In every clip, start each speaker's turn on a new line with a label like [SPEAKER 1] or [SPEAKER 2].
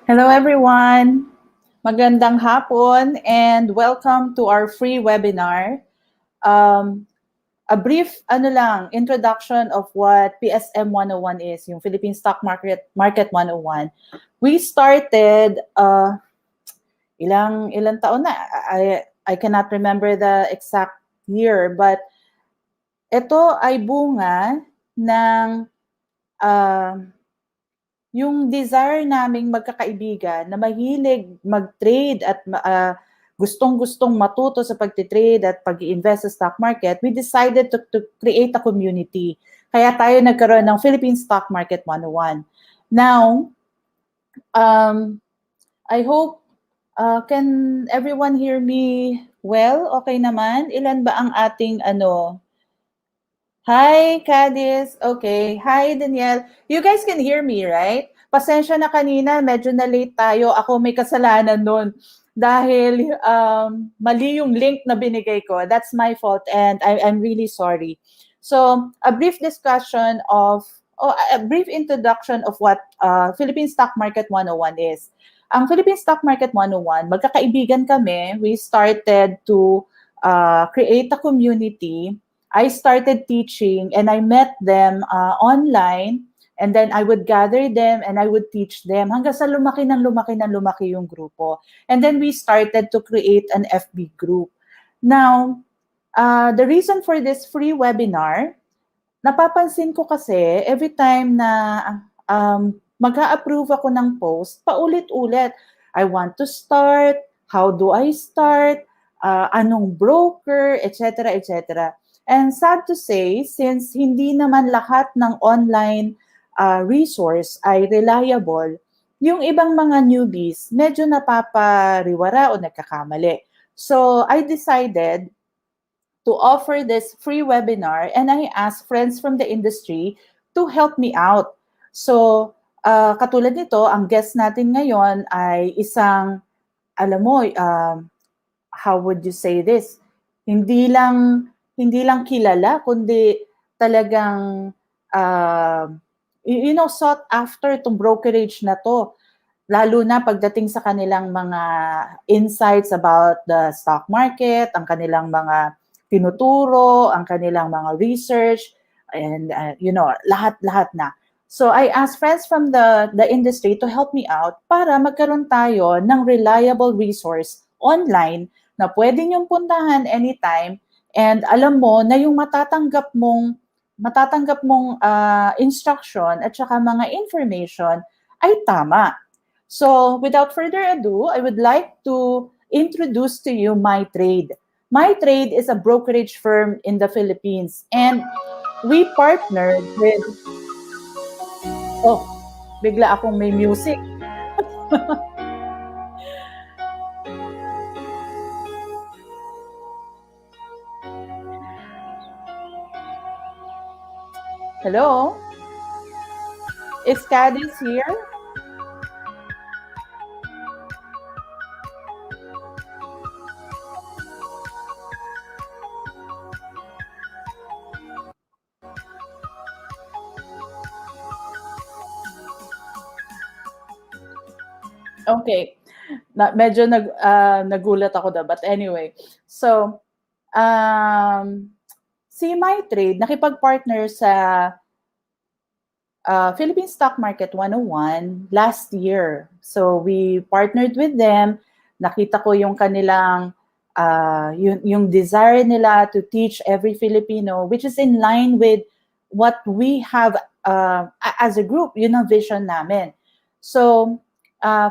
[SPEAKER 1] Hello everyone! Magandang hapon and welcome to our free webinar. A brief introduction of what PSM 101 is, yung Philippine Stock Market 101. We started ilang taon na. I cannot remember the exact year, but ito ay bunga ng yung desire naming magkakaibigan na mahilig mag-trade at gustong-gustong matuto sa pag-trade at pag-invest sa stock market, we decided to create a community. Kaya tayo nagkaroon ng Philippine Stock Market 101. Now, I hope, can everyone hear me well? Okay naman? Ilan ba ang ating Hi, Cadis. Okay. Hi, Danielle. You guys can hear me, right? Pasensya na kanina, medyo na late tayo. Ako may kasalanan nun. Dahil mali yung link na binigay ko. That's my fault and I'm really sorry. So, a brief introduction of what Philippine Stock Market 101 is. Ang Philippine Stock Market 101, magkakaibigan kami. We started to create a community. I started teaching and I met them online, and then I would gather them and I would teach them hanggang sa lumaki yung grupo. And then we started to create an FB group. Now, the reason for this free webinar, napapansin ko kasi every time na mag-a-approve ako ng post, paulit-ulit. I want to start, how do I start, anong broker, etc., etc. And sad to say, since hindi naman lahat ng online resource ay reliable, yung ibang mga newbies medyo napapariwara o nagkakamali. So I decided to offer this free webinar and I asked friends from the industry to help me out. So katulad nito, ang guest natin ngayon ay isang, alam mo, how would you say this? Hindi lang kilala, kundi talagang, sought after itong brokerage na to. Lalo na pagdating sa kanilang mga insights about the stock market, ang kanilang mga tinuturo, ang kanilang mga research, and lahat-lahat na. So I asked friends from the industry to help me out para magkaroon tayo ng reliable resource online na pwede niyong puntahan anytime. And alam mo na yung matatanggap mong instruction at saka mga information ay tama. So without further ado, I would like to introduce to you MyTrade. MyTrade is a brokerage firm in the Philippines and we partnered with... Oh, bigla akong may music. Hello? Is Cadis here? Okay. Medyo nagulat ako da. But anyway, so si MyTrade nakipag-partner sa Philippine Stock Market 101 last year. So we partnered with them. Nakita ko yung kanilang yung desire nila to teach every Filipino, which is in line with what we have as a group, yun ang vision namin. So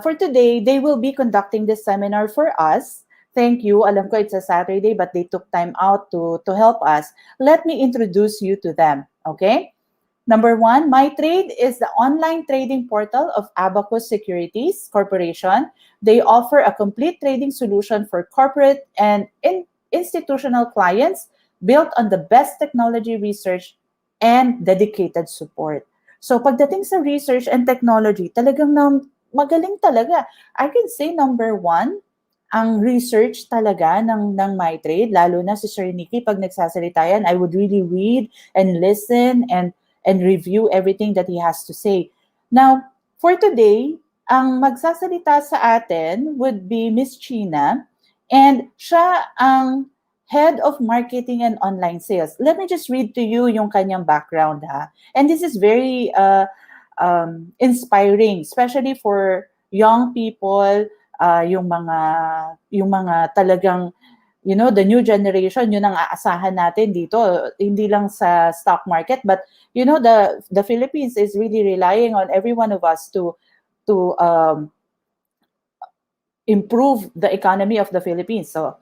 [SPEAKER 1] for today, they will be conducting this seminar for us. Thank you. Alam ko it's a Saturday, but they took time out to help us. Let me introduce you to them, okay? Number one, MyTrade is the online trading portal of Abacus Securities Corporation. They offer a complete trading solution for corporate and institutional clients built on the best technology research and dedicated support. So pagdating sa research and technology, talagang magaling talaga. I can say number one, ang research talaga ng MyTrade, lalo na si Sir Nicky, pag nagsasalita yan, I would really read and listen and review everything that he has to say. Now, for today, Ang magsasalita sa atin would be Miss China, and siya ang Head of Marketing and Online Sales. Let me just read to you yung kanyang background, ha. And this is very inspiring, especially for young people, yung mga talagang, the new generation, yun ang aasahan natin dito, hindi lang sa stock market, but the Philippines is really relying on every one of us to improve the economy of the Philippines. So,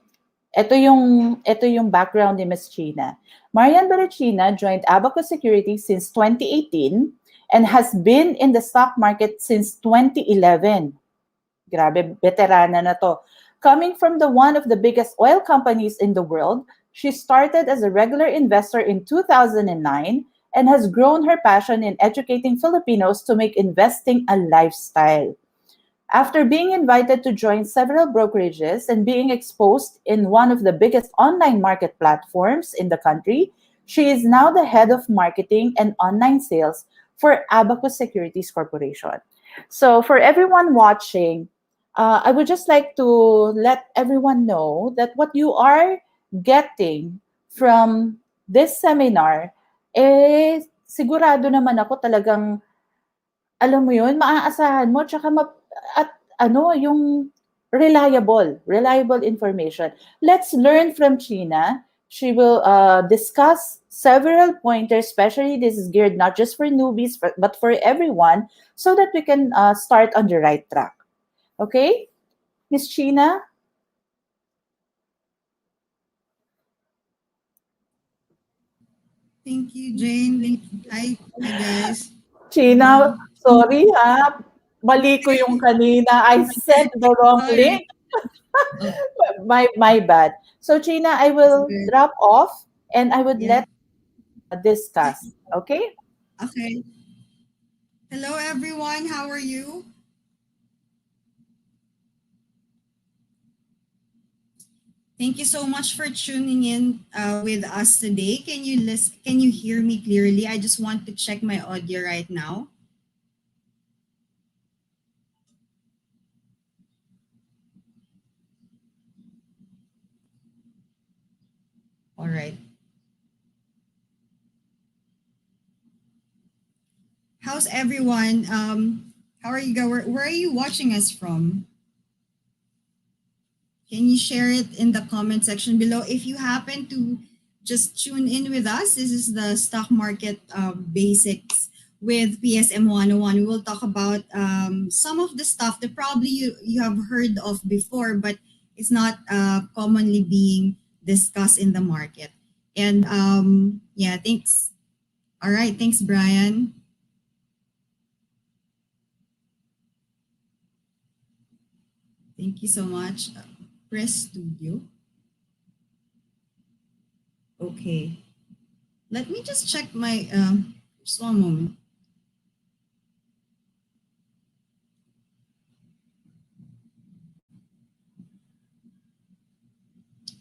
[SPEAKER 1] ito yung background ni Ms. China. Marian Berechina joined Abacus Securities since 2018 and has been in the stock market since 2011. Grabe, veterana na to. Coming from one of the biggest oil companies in the world, she started as a regular investor in 2009 and has grown her passion in educating Filipinos to make investing a lifestyle. After being invited to join several brokerages and being exposed in one of the biggest online market platforms in the country, she is now the head of marketing and online sales for Abacus Securities Corporation. So, for everyone watching, I would just like to let everyone know that what you are getting from this seminar, sigurado naman ako talagang, alam mo yun, maaasahan mo, tsaka at yung reliable information. Let's learn from China. She will discuss several pointers, especially this is geared not just for newbies, but for everyone, so that we can start on the right track. Okay? Miss China?
[SPEAKER 2] Thank you, Jane. Hi, guys.
[SPEAKER 1] China, sorry ha. Mali ko yung kanina. I sent the wrong
[SPEAKER 2] Sorry.
[SPEAKER 1] link. My bad. So China, I will drop off and I would let discuss. Okay?
[SPEAKER 2] Okay. Hello, everyone. How are you? Thank you so much for tuning in with us today. Can you listen? Can you hear me clearly? I just want to check my audio right now. All right. How's everyone? How are you? Where are you watching us from? Can you share it in the comment section below? If you happen to just tune in with us, this is the stock market basics with PSM 101. We will talk about some of the stuff that probably you have heard of before, but it's not commonly being discussed in the market. And yeah, thanks. All right, thanks, Brian. Thank you so much. Press Studio. Okay. Let me just check my, just one moment.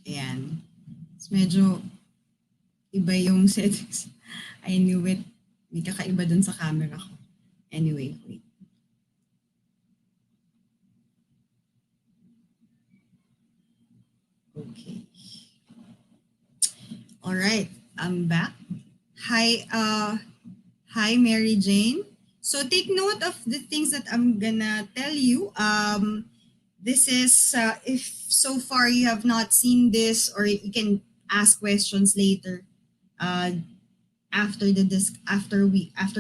[SPEAKER 2] Ayan. It's medyo iba yung settings. I knew it. May kakaiba dun sa camera ko. Anyway, wait. Okay. All right, I'm back. Hi, Mary Jane. So take note of the things that I'm gonna tell you. This is if so far you have not seen this, or you can ask questions later, after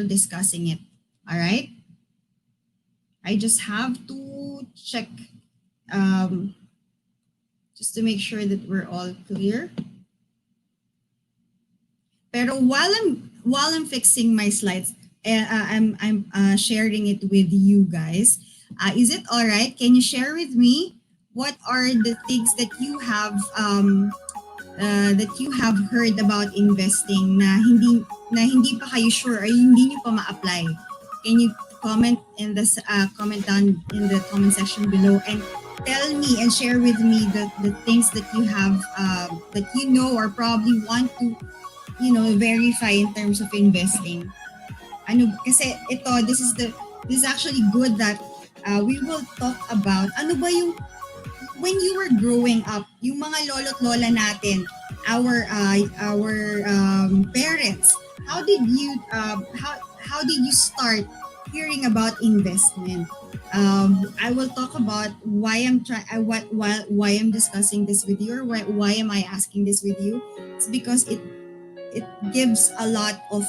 [SPEAKER 2] discussing it. All right. I just have to check, just to make sure that we're all clear. Pero while I'm fixing my slides, I'm sharing it with you guys. Is it all right? Can you share with me what are the things that you have heard about investing na hindi pa kayo sure or hindi niyo pa ma-apply? Can you comment in the comment down in the comment section below and tell me and share with me the things that you have that you know or probably want to verify in terms of investing. Kasi this is actually good that we will talk about ano ba yung when you were growing up, yung mga lolo't lola natin, our parents, how did you start hearing about investment? I will talk about why why I'm discussing this with you, or why am I asking this with you. It's because it gives a lot of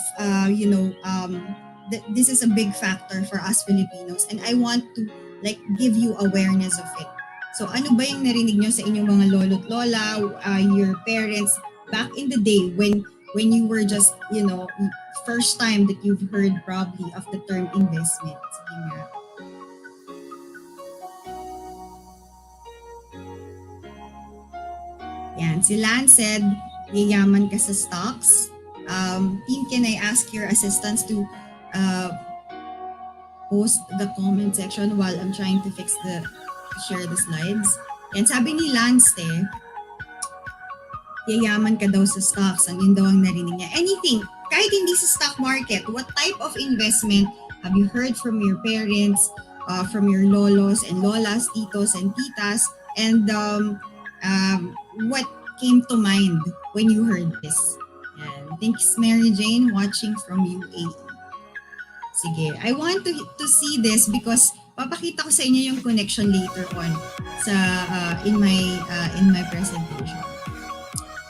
[SPEAKER 2] this is a big factor for us Filipinos, and I want to like give you awareness of it. So ano ba yung narinig nyo sa inyong mga lolo't lola, your parents back in the day when you were just, first time that you've heard probably of the term investment? Sige nga. Yan, si Lance said, yayaman ka sa stocks. Team, can I ask your assistants to post the comment section while I'm trying to share the slides? Yan, sabi ni Lance, yayaman ka daw sa stocks. Yun daw ang narinig niya. Anything, kahit hindi sa stock market, what type of investment have you heard from your parents, from your lolos and lolas, titos and titas, and what came to mind when you heard this? Yan. Thanks, Mary Jane, watching from UAE. Sige, I want to see this because papakita ko sa inyo yung connection later on sa in my presentation.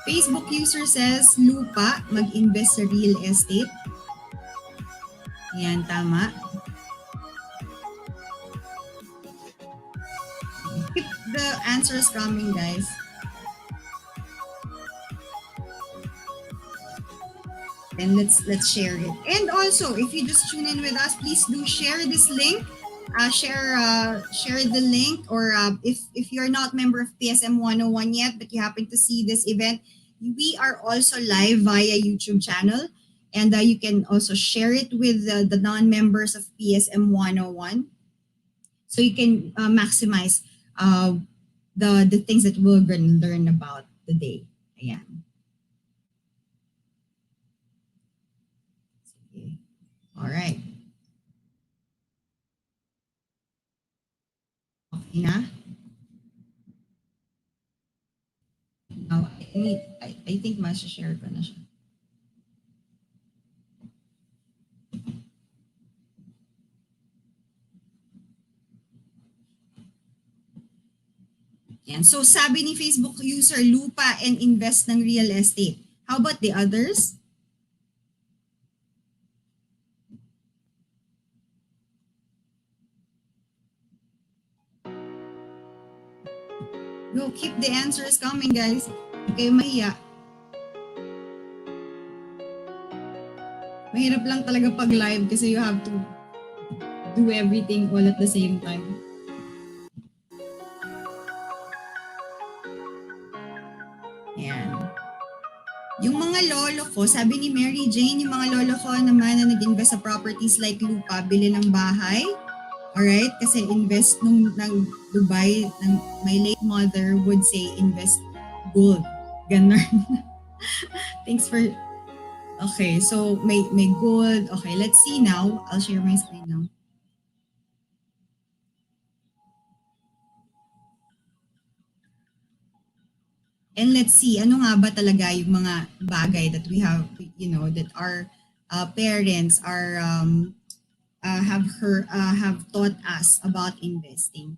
[SPEAKER 2] Facebook user says, lupa, mag-invest sa real estate. Yan, tama. Keep the answers coming, guys. And let's share it. And also, if you just tune in with us, please do share this link. Share the link, or if you're not member of PSM 101 yet, but you happen to see this event, we are also live via YouTube channel, and you can also share it with the non-members of PSM 101, so you can maximize the things that we're going to learn about today. Ayan. All right. Okay na? Now, I think share ko na siya. Yan. So sabi ni Facebook user, lupa and invest ng real estate. How about the others? Go, keep the answers coming, guys. Huwag kayo mahiya. Mahirap lang talaga pag live kasi you have to do everything all at the same time. Ayan. Yung mga lolo ko, sabi ni Mary Jane, yung mga lolo ko naman na nag-invest sa properties like lupa, bili ng bahay. Alright? Kasi invest ng Dubai, my late mother would say invest gold. Ganon. Thanks for... Okay, so may gold. Okay, let's see now. I'll share my screen now. And let's see, ano nga ba talaga yung mga bagay that we have, that our parents have taught us about investing.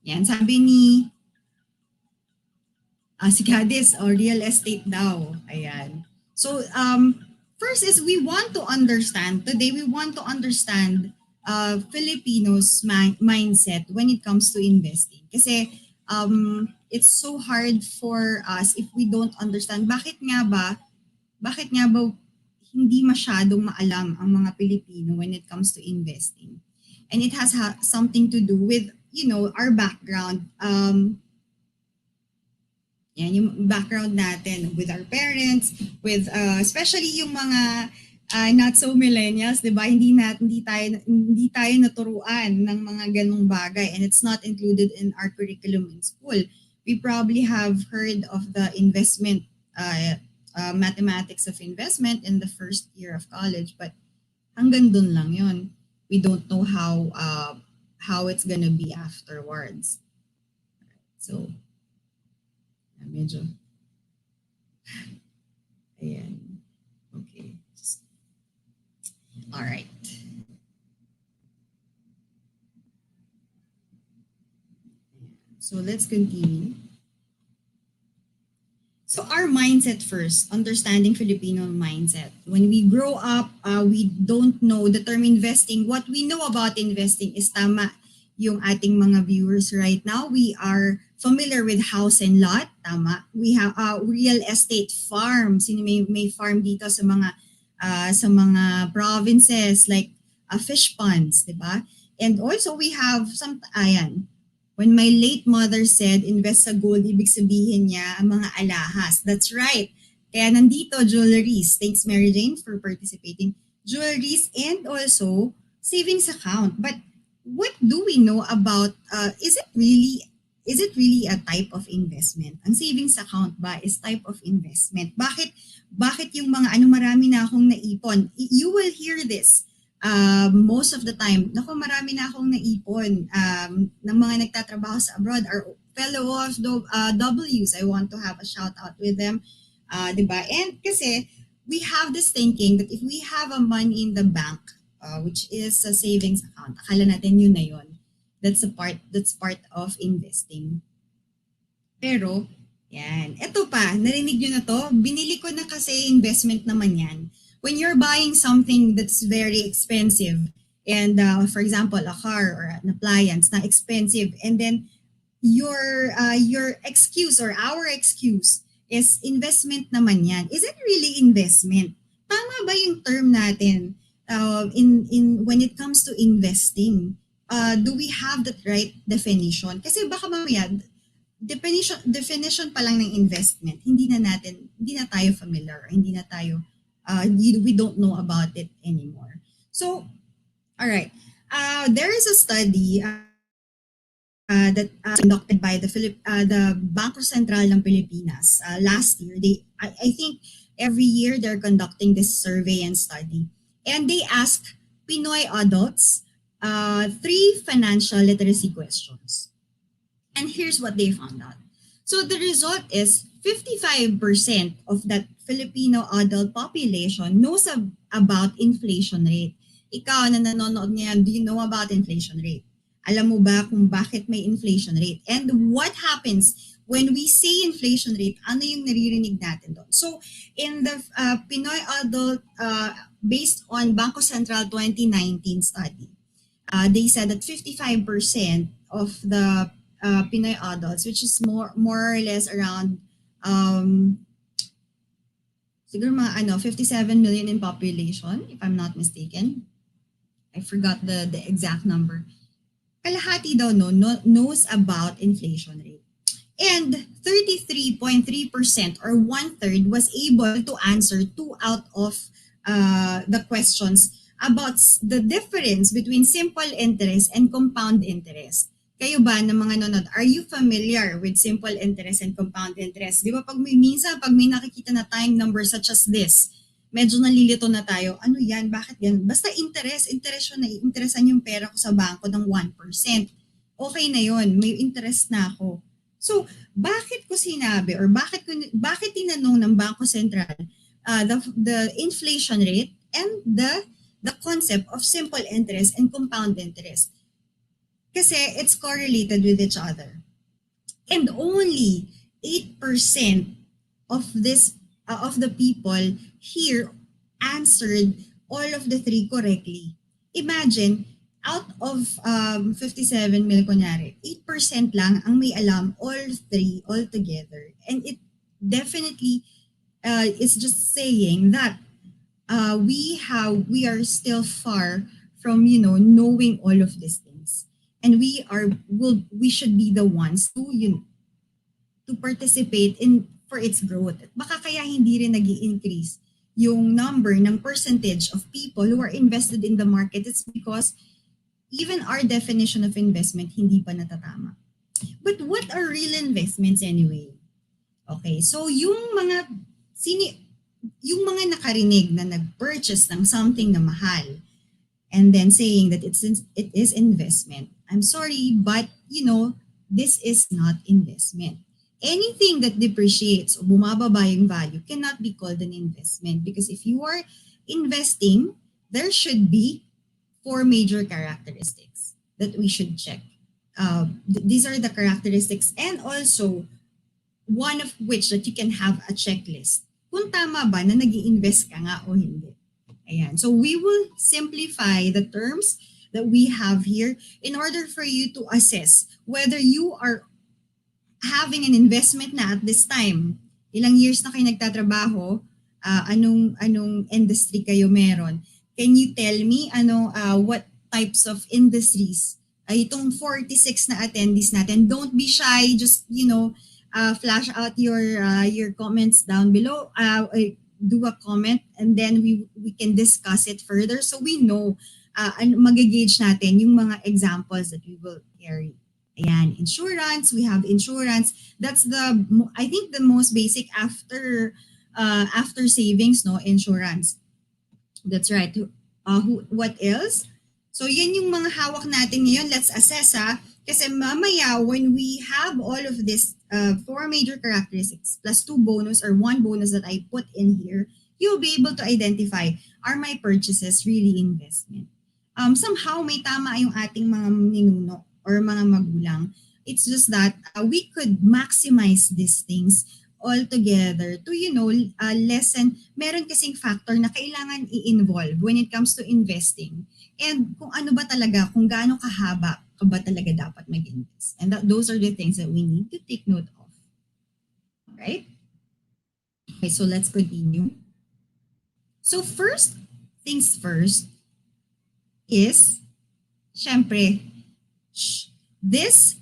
[SPEAKER 2] Yan, sabi ni si Gadis, real estate daw. Ayan. So, first is we want to understand Filipinos' mindset when it comes to investing. Kasi it's so hard for us if we don't understand bakit nga ba hindi masyadong maalam ang mga Pilipino when it comes to investing. And it has something to do with, our background. Yan, yung background natin with our parents, with especially yung mga not so millennials, 'di ba? Hindi tayo naturuan ng mga ganung bagay, and it's not included in our curriculum in school. We probably have heard of the investment mathematics of investment in the first year of college, but hanggang dun lang 'yon. We don't know how how it's gonna be afterwards. So, medyo, ayan. Okay. All right. So let's continue. So our mindset first, understanding Filipino mindset. When we grow up, we don't know the term investing. What we know about investing is tama yung ating mga viewers right now. We are familiar with house and lot, tama. We have real estate farm. Sino may farm dito sa mga provinces like fish ponds, di ba? And also we have some, ayan, when my late mother said, invest sa gold, ibig sabihin niya ang mga alahas. That's right. Kaya nandito, jewelries. Thanks, Mary Jane, for participating. Jewelries and also savings account. But what do we know about, is it really a type of investment? Ang savings account ba is type of investment? Bakit yung mga marami na akong naipon? You will hear this most of the time. Naku, marami na akong naipon ng mga nagtatrabaho sa abroad, our fellow OFWs. I want to have a shout out with them. Diba? And kasi we have this thinking that if we have a money in the bank, which is a savings account, akala natin yun na yun. That's part of investing. Pero, yan. Ito pa, narinig nyo na to? Binili ko na kasi investment naman yan. When you're buying something that's very expensive, and for example, a car or an appliance na expensive, and then your excuse or our excuse is investment naman yan. Is it really investment? Tama ba yung term natin in when it comes to investing? Do we have the right definition? Kasi baka mamaya, definition pa lang ng investment, hindi na tayo familiar, hindi na tayo we don't know about it anymore. So, all right. There is a study that conducted by the Bangko Sentral ng Pilipinas last year. I think every year they're conducting this survey and study. And they asked Pinoy adults 3 financial literacy questions. And here's what they found out. So the result is 55% of that Filipino adult population knows about inflation rate. Ikaw na nanonood ngayon, do you know about inflation rate? Alam mo ba kung bakit may inflation rate? And what happens when we say inflation rate? Ano yung naririnig natin doon? So in the Pinoy adult, based on Bangko Sentral 2019 study, they said that 55% of the Pinoy adults, which is more or less around siguro mga 57 million in population, if I'm not mistaken. I forgot the exact number. Kalahati daw knows about inflation rate. And 33.3% or 1/3 was able to answer 2 out of the questions about the difference between simple interest and compound interest. Kayo ba na mga nanonood, are you familiar with simple interest and compound interest? Di ba pag may nakikita na tayong number such as this, medyo nalilito na tayo, ano yan, bakit yan? Basta interest yun na, interesan yung pera ko sa bangko ng 1%. Okay na yun, may interest na ako. So, bakit ko sinabi or bakit tinanong ng Bangko Sentral the inflation rate and the concept of simple interest and compound interest? Kasi it's correlated with each other. And only 8% of the people here answered all of the 3 correctly. Imagine, out of 57 million, kunyari, 8% lang ang may alam all 3 altogether. And it definitely is just saying that we are still far from knowing all of these things. And we should be the ones to participate for its growth. At baka kaya hindi rin nag-i-increase yung number ng percentage of people who are invested in the market. It's because even our definition of investment hindi pa natatama. But what are real investments anyway? Okay, so yung mga nakarinig na nag-purchase ng something na mahal, and then saying that it is investment. I'm sorry, but this is not investment. Anything that depreciates o bumababa yung value cannot be called an investment, because if you are investing, there should be four major characteristics that we should check. These are the characteristics, and also one of which that you can have a checklist. Kung tama ba na nag-i-invest ka nga o hindi. Ayan. So we will simplify the terms that we have here in order for you to assess whether you are having an investment na at this time. Ilang years na kayo nagtatrabaho, anong industry kayo meron. Can you tell me what types of industries? Itong 46 na attendees natin, don't be shy, just flash out your comments down below. Do a comment, and then we can discuss it further so we know mag-gauge natin yung mga examples that we will carry. Ayan, insurance, we have insurance. That's I think the most basic after savings, no, insurance. That's right. What else? So yan yung mga hawak natin ngayon. Let's assess kasi mamaya when we have all of this four major characteristics plus two bonus or one bonus that I put in here, you'll be able to identify, are my purchases really investment? Somehow may tama yung ating mga ninuno or mga magulang. It's just that we could maximize these things all together to, lessen. Meron kasing factor na kailangan i-involve when it comes to investing. And kung ano ba talaga, kung gaano kahaba ka ba talaga dapat mag-invest. And those are the things that we need to take note of. Right? Okay, so let's continue. So first things first is, syempre, this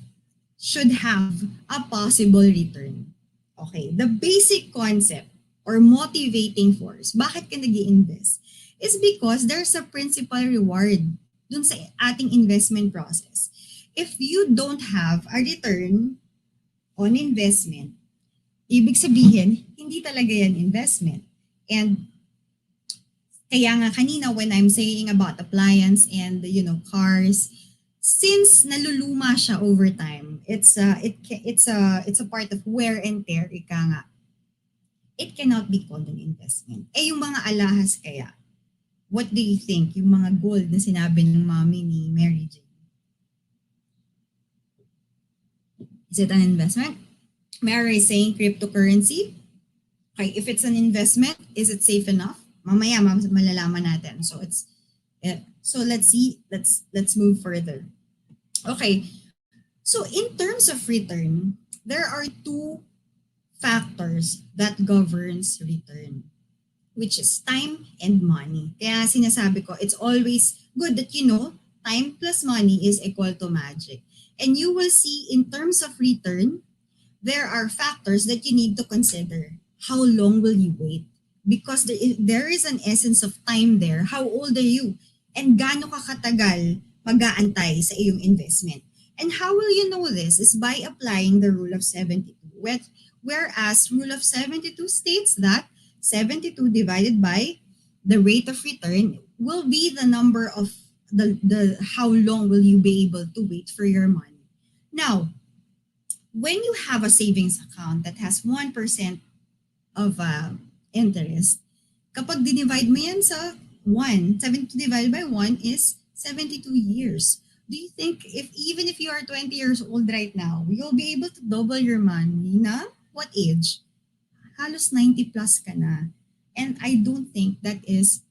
[SPEAKER 2] should have a possible return. Okay, the basic concept or motivating force, bakit ka nag-i-invest, is because there's a principal reward dun sa ating investment process. If you don't have a return on investment, ibig sabihin, hindi talaga yan investment. And kaya nga kanina when I'm saying about appliance and cars, since naluluma siya over time, it's a part of wear and tear, ika nga. It cannot be called an investment. Yung mga alahas kaya, what do you think? Yung mga gold na sinabi ng mommy ni Mary Jane. Is it an investment? Mary is saying cryptocurrency. Okay, if it's an investment, is it safe enough? Mamaya malalaman natin. So so let's see. Let's move further. Okay. So in terms of return, there are two factors that governs return, which is time and money. Kaya sinasabi ko, it's always good that time plus money is equal to magic. And you will see in terms of return, there are factors that you need to consider. How long will you wait? Because there is an essence of time there. How old are you? And gaano ka katagal mag-aantay sa iyong investment? And how will you know this? Is by applying the rule of 72. Whereas rule of 72 states that 72 divided by the rate of return will be the number of the how long will you be able to wait for your money. Now, when you have a savings account that has 1% of interest, kapag dinivide mo yan sa 1, 72 divided by 1 is 72 years. Do you think even if you are 20 years old right now, you'll be able to double your money na what age? Halos 90 plus ka na. And I don't think that is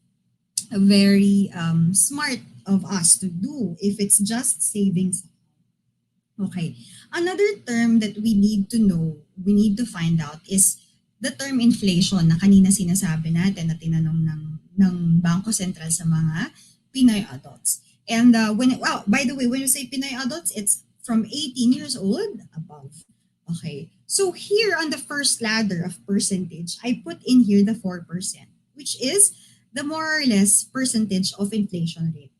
[SPEAKER 2] a very smart of us to do if it's just savings. Okay. Another term that we need to know, we need to find out is the term inflation na kanina sinasabi natin na tinanong ng Bangko Sentral sa mga Pinoy adults. And by the way, when you say Pinoy adults, it's from 18 years old above. Okay. So here on the first ladder of percentage, I put in here the 4%, which is the more or less percentage of inflation rate.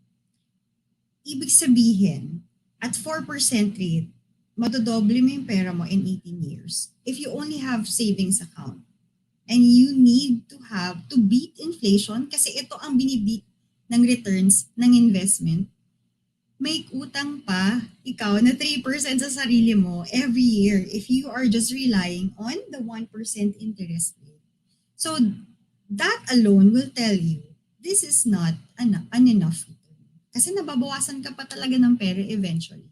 [SPEAKER 2] Ibig sabihin, at 4% rate, madodoble mo yung pera mo in 18 years. If you only have savings account, and you need to beat inflation kasi ito ang binibit ng returns ng investment, may utang pa ikaw na 3% sa sarili mo every year if you are just relying on the 1% interest rate. So that alone will tell you this is not an enough return. Kasi nababawasan ka pa talaga ng pera eventually.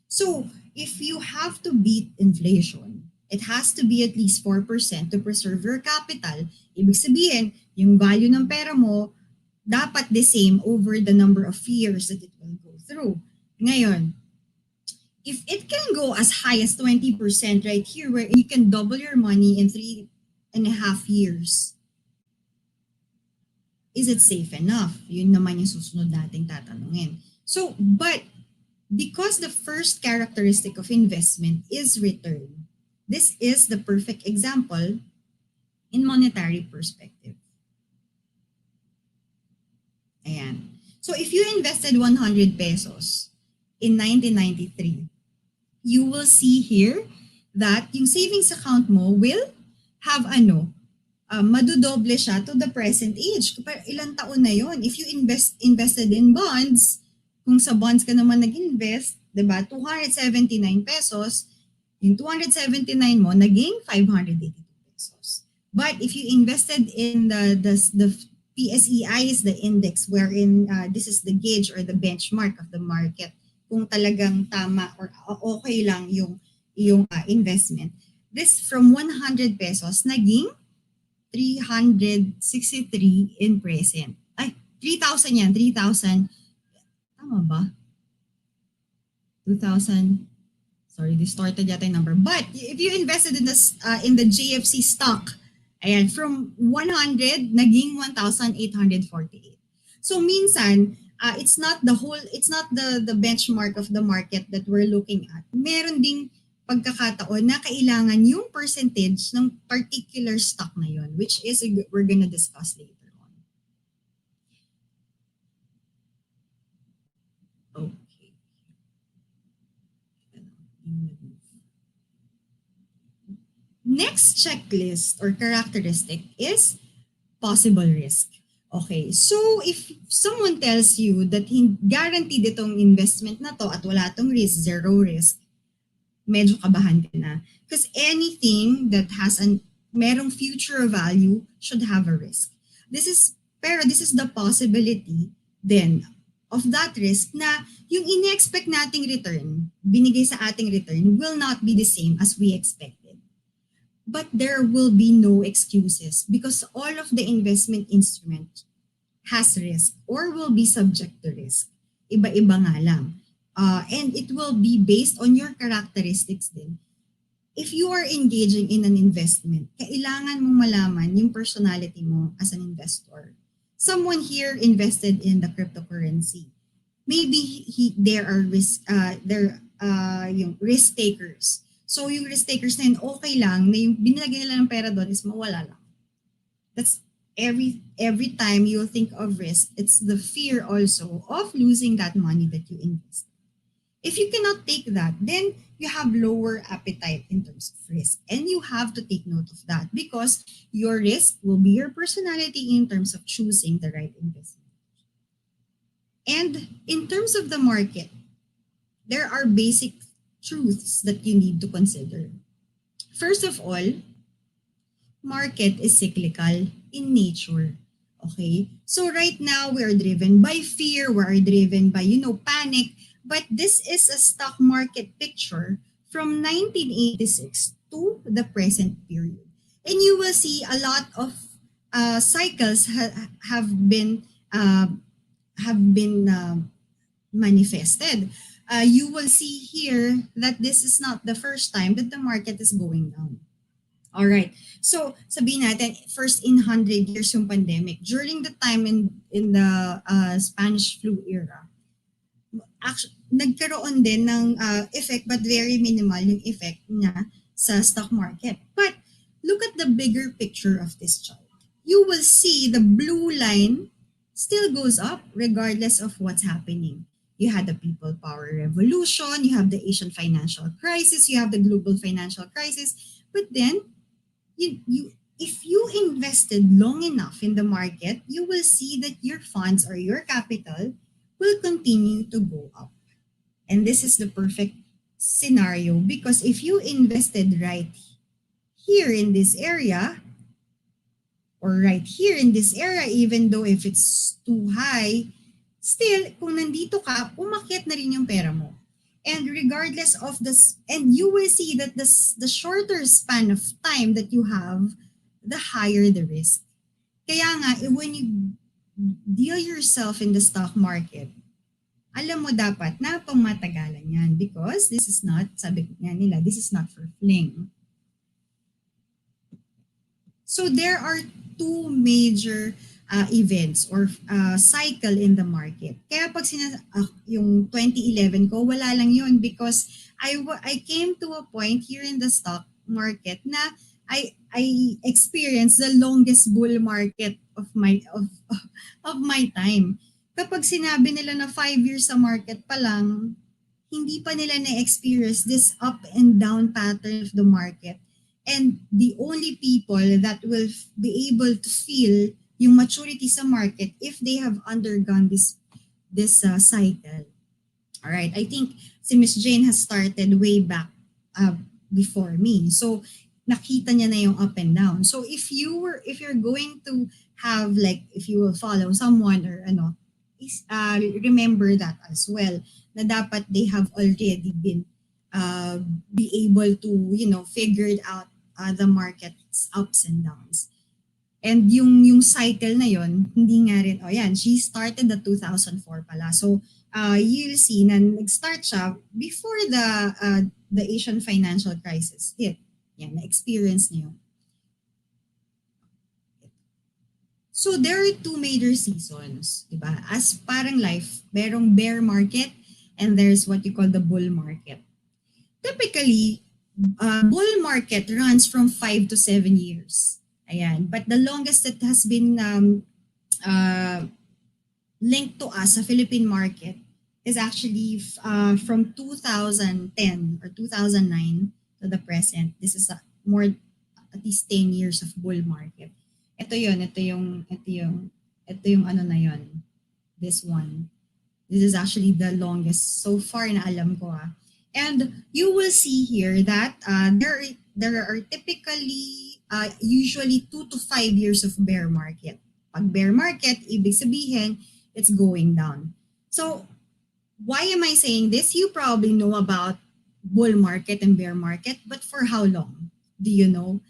[SPEAKER 2] So if you have to beat inflation, it has to be at least 4% to preserve your capital. Ibig sabihin, yung value ng pera mo dapat the same over the number of years that it will go through. Ngayon, if it can go as high as 20% right here, where you can double your money in 3.5 years, is it safe enough? Yun naman yung susunod nating tatanungin. So, but because the first characteristic of investment is return, this is the perfect example in monetary perspective. Ayan. So if you invested 100 pesos in 1993, you will see here that yung savings account mo will have madudoble siya to the present age. Pero ilang taon na yon? If you invested in bonds, kung sa bonds ka naman nag-invest, diba, 279 pesos, yung 279 mo, naging 582 pesos. But if you invested in the PSEI is the index wherein this is the gauge or the benchmark of the market kung talagang tama or okay lang yung investment. This from 100 pesos naging 363 in present. Ay, 3,000 yan. 3,000. Tama ba? 2,000. Sorry, distorted yata yung number. But if you invested in the JFC stock, ayan, from 100 naging 1,848. So minsan, it's not the benchmark of the market that we're looking at. Meron ding pagkakataon na kailangan yung percentage ng particular stock na yon, which is we're gonna discuss later on. Okay. Next checklist or characteristic is possible risk. Okay, so if someone tells you that guaranteed itong investment na to at wala tong risk, zero risk, medyo kabahan din na. Because anything that has merong future value should have a risk. This is the possibility then of that risk na yung ine-expect nating return, binigay sa ating return, will not be the same as we expected. But there will be no excuses because all of the investment instrument has risk or will be subject to risk. Iba-iba nga lang. And it will be based on your characteristics din. If you are engaging in an investment, kailangan mong malaman yung personality mo as an investor. Someone here invested in the cryptocurrency. Maybe there are yung risk takers. So yung risk takers na yun, okay lang, na yung binilagay nila ng pera doon is mawala lang. That's every time you think of risk, it's the fear also of losing that money that you invest. If you cannot take that, then you have lower appetite in terms of risk. And you have to take note of that because your risk will be your personality in terms of choosing the right investment. And in terms of the market, there are basic truths that you need to consider. First of all, market is cyclical in nature. Okay? So right now, we are driven by fear, we are driven by, panic, but this is a stock market picture from 1986 to the present period. And you will see a lot of cycles have been manifested. You will see here that this is not the first time that the market is going down. All right. So, sabihin natin, first in 100 years yung pandemic. During the time in the Spanish flu era, actually, nagkaroon din ng effect but very minimal yung effect niya sa stock market. But look at the bigger picture of this chart. You will see the blue line still goes up regardless of what's happening. You had the people power revolution, you have the Asian financial crisis, you have the global financial crisis, but then if you invested long enough in the market, you will see that your funds or your capital will continue to go up. And this is the perfect scenario because if you invested right here in this area, or right here in this area, even though if it's too high, still, kung nandito ka, umakyat na rin yung pera mo. And regardless of this, and you will see that the shorter span of time that you have, the higher the risk. Kaya nga, when you deal yourself in the stock market, alam mo dapat na pangmatagalan yan because this is not, sabi nga nila, this is not for fling. So there are two major events or cycle in the market. Kaya pag yung 2011 ko, wala lang yun because I came to a point here in the stock market na I experienced the longest bull market of my time. Kapag sinabi nila na 5 years sa market pa lang, hindi pa nila na-experience this up and down pattern of the market. And the only people that will be able to feel yung maturity sa market if they have undergone this cycle. All right, I think si Miss Jane has started way back before me. So nakita niya na yung up and down. So if you're going to have like if you will follow someone or remember that as well na dapat they have already been be able to figure it out the market's ups and downs. And yung cycle na yon hindi nga rin, yan, she started the 2004 pala. So you'll see na nag-start siya before the Asian financial crisis hit. Yan, na-experience niyo. So there are two major seasons, diba? As parang life, merong bear market and there's what you call the bull market. Typically, bull market runs from 5 to 7 years. Ayan. But the longest that has been linked to us, sa Philippine market, is actually from 2010 or 2009 to the present. This is more at least 10 years of bull market. Ito yung ano na yun. This one. This is actually the longest so far na alam ko. And you will see here that there are typically usually 2 to 5 years of bear market. Pag bear market, ibig sabihin, it's going down. So, why am I saying this? You probably know about bull market and bear market, but for how long? Do you know?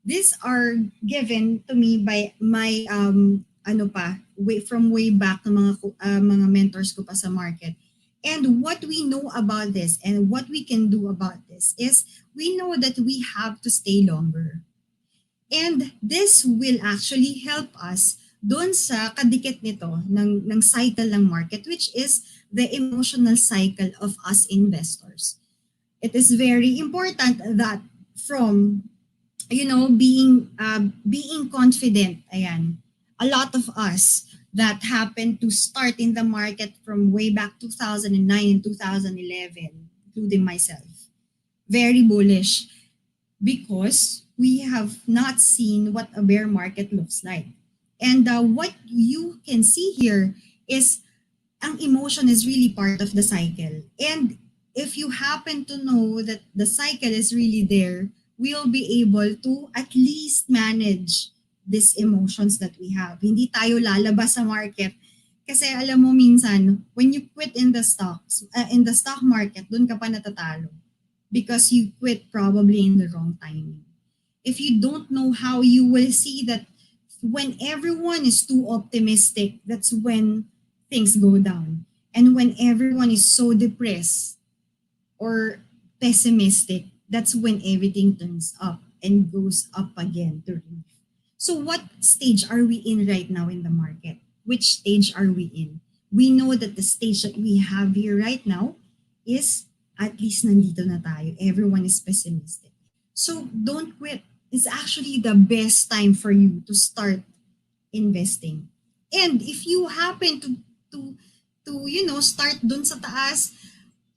[SPEAKER 2] These are given to me by my from way back ng mga mentors ko pa sa market. And what we know about this and what we can do about this is we know that we have to stay longer. And this will actually help us doon sa kadikit nito ng cycle ng market, which is the emotional cycle of us investors. It is very important that from being confident, ayan, a lot of us that happened to start in the market from way back 2009 and 2011, including myself, very bullish because we have not seen what a bear market looks like. And what you can see here is ang emotion is really part of the cycle. And if you happen to know that the cycle is really there, we'll be able to at least manage these emotions that we have. Hindi tayo lalabas sa market kasi alam mo minsan when you quit in the stock market, dun ka pa natatalo because you quit probably in the wrong timing. If you don't know how, you will see that when everyone is too optimistic, that's when things go down. And when everyone is so depressed or pessimistic, that's when everything turns up and goes up again to roof. So what stage are we in right now in the market? Which stage are we in? We know that the stage that we have here right now is at least nandito na tayo. Everyone is pessimistic. So don't quit. It's actually the best time for you to start investing. And if you happen to start dun sa taas,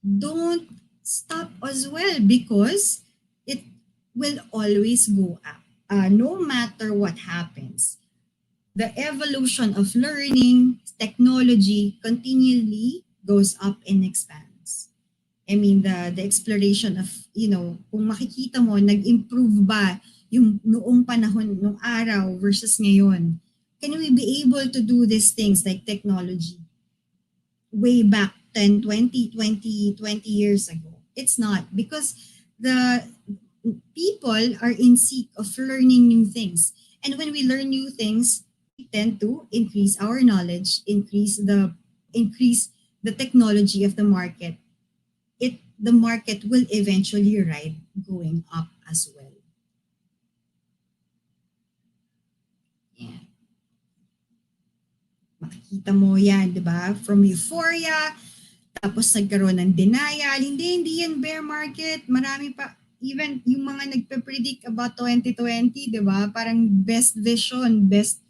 [SPEAKER 2] don't stop as well because it will always go up. no matter what happens, the evolution of learning, technology continually goes up and expands. I mean, the exploration of, kung makikita mo, nag-improve ba yung noong panahon, noong araw versus ngayon? Can we be able to do these things like technology way back 10, 20 years ago? It's not, because the people are in seek of learning new things. And when we learn new things, we tend to increase our knowledge, increase the technology of the market. The market will eventually ride going up as well. Yeah. Makikita mo yan, di ba? From euphoria, tapos nagkaroon ng denial. Hindi yan bear market. Marami pa, even yung mga nagpe-predict about 2020, di ba? Parang best vision, best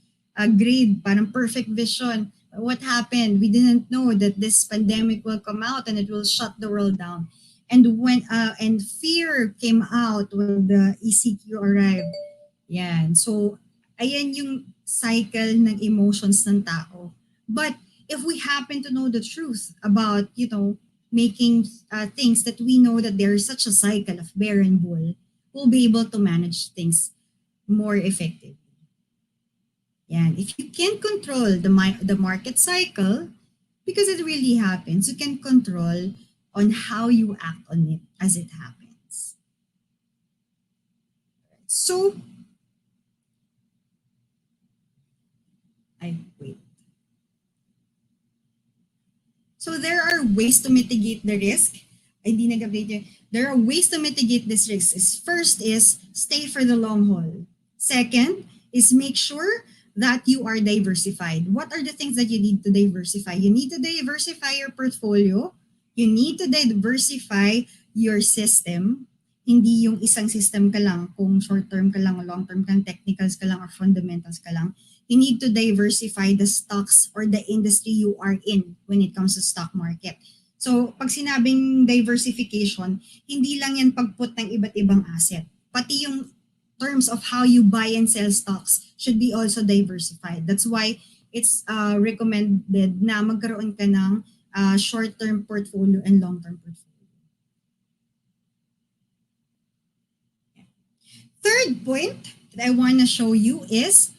[SPEAKER 2] grade, parang perfect vision. What happened? We didn't know that this pandemic will come out and it will shut the world down. And when fear came out when the ECQ arrived. Yan. So, ayan yung cycle ng emotions ng tao. But if we happen to know the truth about, making things that we know that there's such a cycle of bear and bull, we'll be able to manage things more effectively. Yan. If you can control the market cycle, because it really happens, you can control on how you act on it as it happens. So, wait. So there are ways to mitigate the risk. Hindi nag-update yun. There are ways to mitigate this risk. First is stay for the long haul. Second is make sure that you are diversified. What are the things that you need to diversify? You need to diversify your portfolio. You need to diversify your system. Hindi yung isang system ka lang, kung short-term ka lang, long-term ka lang, technicals ka lang, or fundamentals ka lang. You need to diversify the stocks or the industry you are in when it comes to stock market. So, pag sinabing diversification, hindi lang yan pagput ng iba't ibang asset. Pati yung terms of how you buy and sell stocks should be also diversified. That's why it's recommended na magkaroon ka ng short-term portfolio and long-term portfolio. Third point that I want to show you is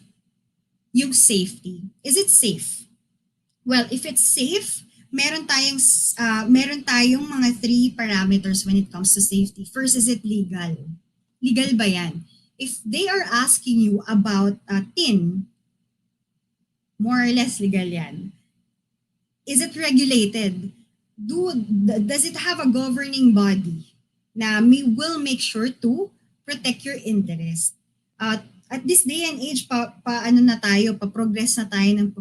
[SPEAKER 2] yung safety. Is it safe? Well, if it's safe, meron tayong mga 3 parameters when it comes to safety. First, is it legal? Legal ba yan? If they are asking you about tin, more or less legal yan. Is it regulated? Does it have a governing body na will make sure to protect your interest? At this day and age, pa-progress na tayo ng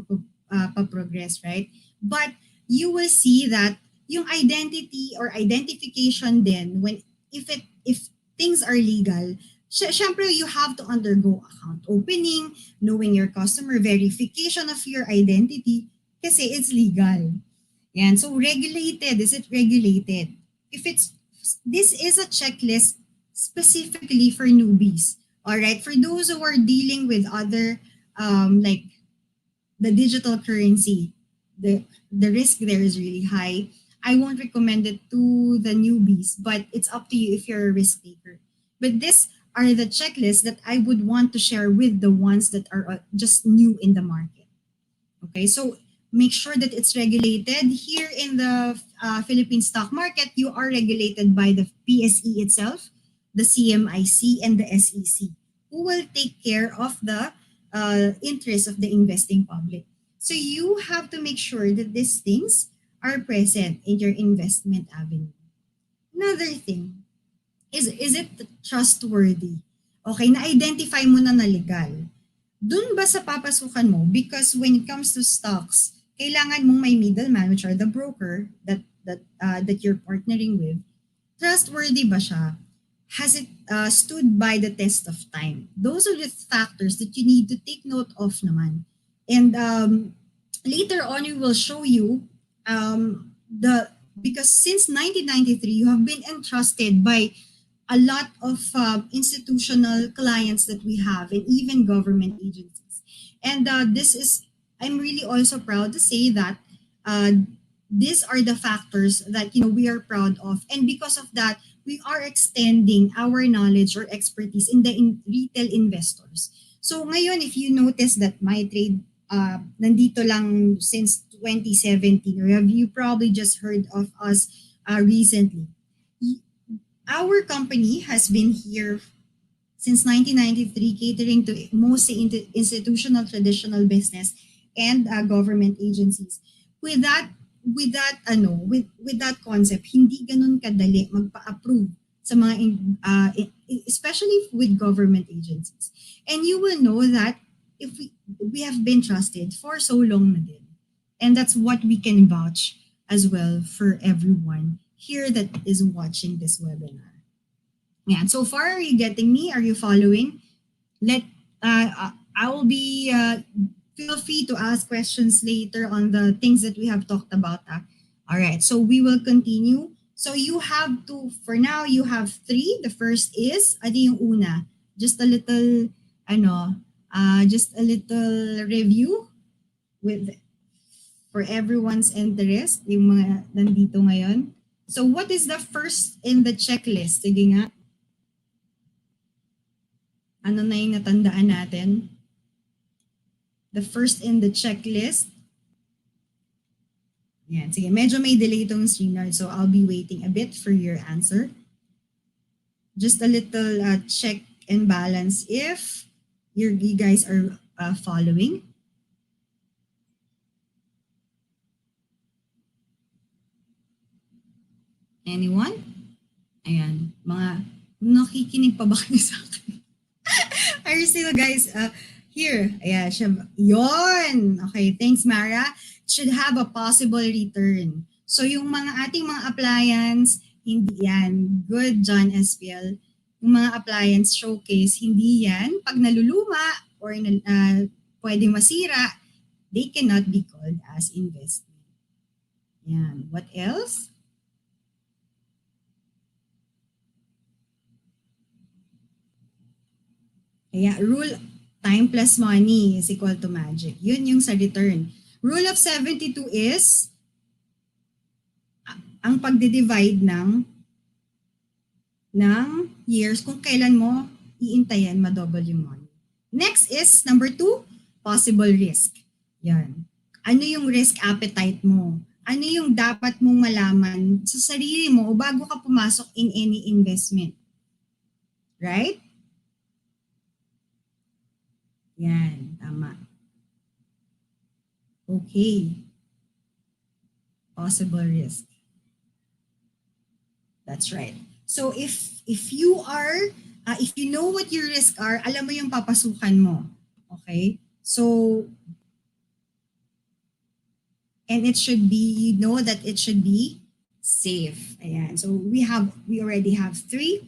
[SPEAKER 2] pa-progress, right? But you will see that yung identity or identification din, if things are legal, syempre you have to undergo account opening, knowing your customer, verification of your identity, kasi it's legal. Yan. So regulated, is it regulated? This is a checklist specifically for newbies. All right, for those who are dealing with other, like the digital currency, the risk there is really high. I won't recommend it to the newbies, but it's up to you if you're a risk taker. But these are the checklists that I would want to share with the ones that are just new in the market. Okay, so make sure that it's regulated. Here in the Philippine stock market, you are regulated by the PSE itself, the CMIC, and the SEC, who will take care of the interests of the investing public. So you have to make sure that these things are present in your investment avenue. Another thing, is it trustworthy? Okay, na-identify mo na legal. Dun ba sa papasukan mo? Because when it comes to stocks, kailangan mong may middleman, which are the broker that you're partnering with. Trustworthy ba siya? Has it stood by the test of time? Those are the factors that you need to take note of naman. And later on, we will show you because since 1993, you have been entrusted by a lot of institutional clients that we have, and even government agencies. And I'm really also proud to say that uh, these are the factors that we are proud of, and because of that, we are extending our knowledge or expertise in retail investors. So ngayon, if you notice that MyTrade nandito lang since 2017, or have you probably just heard of us recently? Our company has been here since 1993, catering to mostly institutional traditional business and government agencies. With that, with that concept, hindi ganun kadali magpa-approve sa mga especially with government agencies. And you will know that if we have been trusted for so long na din. And that's what we can vouch as well for everyone here that is watching this webinar. Yeah. So far, are you getting me? Are you following? I will be feel free to ask questions later on the things that we have talked about. All right. So we will continue. So you have to, for now, you have three. The first is, ano yung una? Just a little, just a little review with for everyone's interest, yung mga nandito ngayon. So what is the first in the checklist? Sige nga. Ano na yung natandaan natin? The first in the checklist. Yan, sige. Medyo may delay itong streamer, so I'll be waiting a bit for your answer. Just a little check and balance if you guys are following. Anyone? Ayan. Mga nakikinig pa ba kayo sa akin? Are you still guys here? Ayan. Yon! Okay, thanks Mara. Should have a possible return. So yung ating mga appliance, hindi yan. Good, John SPL. Yung mga appliance showcase, hindi yan. Pag naluluma or pwedeng masira, they cannot be called as investment. Yan. What else? Kaya rule, time plus money is equal to magic. Yun yung sa return. Rule of 72 is ang pagdi-divide ng years kung kailan mo iintayin ma-double yung money. Next is number 2, possible risk. Yan. Ano yung risk appetite mo? Ano yung dapat mong malaman sa sarili mo bago ka pumasok in any investment? Right? Yan, tama. Okay. Possible risk. That's right. So if you are, if you know what your risks are, alam mo yung papasukan mo. Okay? So, and it should be, you know that it should be safe. Ayan. So we already have 3.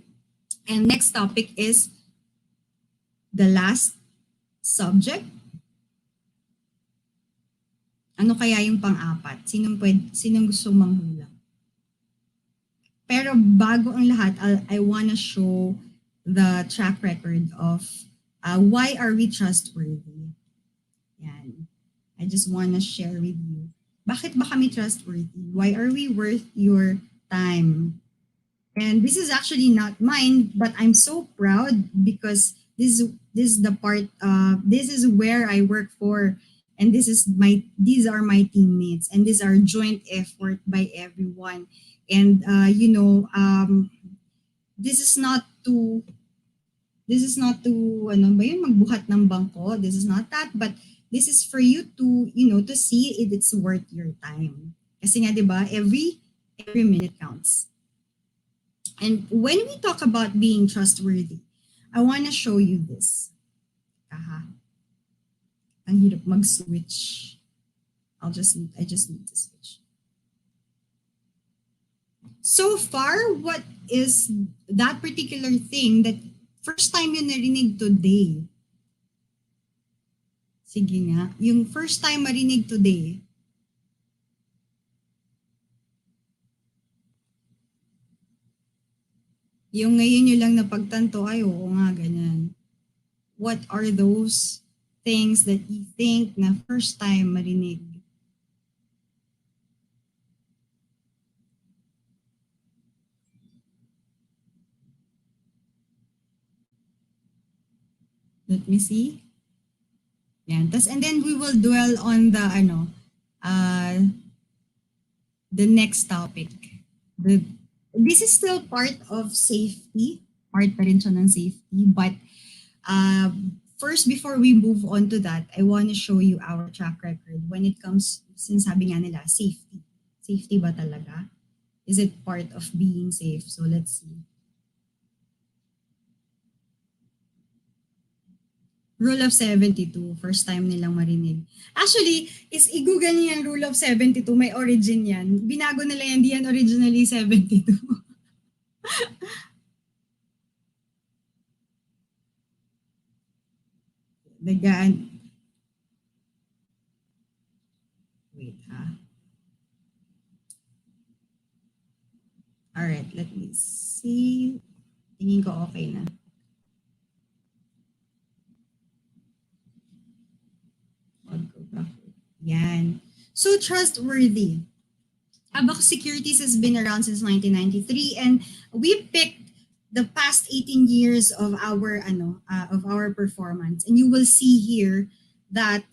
[SPEAKER 2] And next topic is the last subject. Ano kaya yung pang-apat? Sinong gusto manghulang? Pero bago ang lahat, I wanna show the track record of why are we trustworthy? Yan. I just wanna share with you. Bakit ba kami trustworthy? Why are we worth your time? And this is actually not mine, but I'm so proud because this is the part, this is where I work for, and these are my teammates, and these are joint effort by everyone. And this is not to ano ba yun, magbuhat ng bangko. This is not that, but this is for you to to see if it's worth your time. Kasi nga 'di ba, every minute counts. And when we talk about being trustworthy, I want to show you this. Ang hirap mag-switch. I just need to switch. So far, what is that particular thing that first time yun narinig today? Sige nga, yung first time marinig today. Yung ngayon nyo lang napagtanto, ay oo nga, ganyan. What are those things that you think na first time marinig? Let me see. Yan. And then we will dwell on the the next topic. This is still part of safety. Part pa rin siya ng safety. But first, before we move on to that, I want to show you our track record when it comes, sinasabi nga nila, safety. Safety ba talaga? Is it part of being safe? So let's see. Rule of 72, first time nilang marinig. Actually, is i-google niyo yung Rule of 72, may origin yan. Binago nila yan, di yan originally 72. Dagaan. Wait, ha? Alright, let me see. Tingin ko okay na. Yan. So, trustworthy. Abacus Securities has been around since 1993 and we picked the past 18 years of our performance. And you will see here that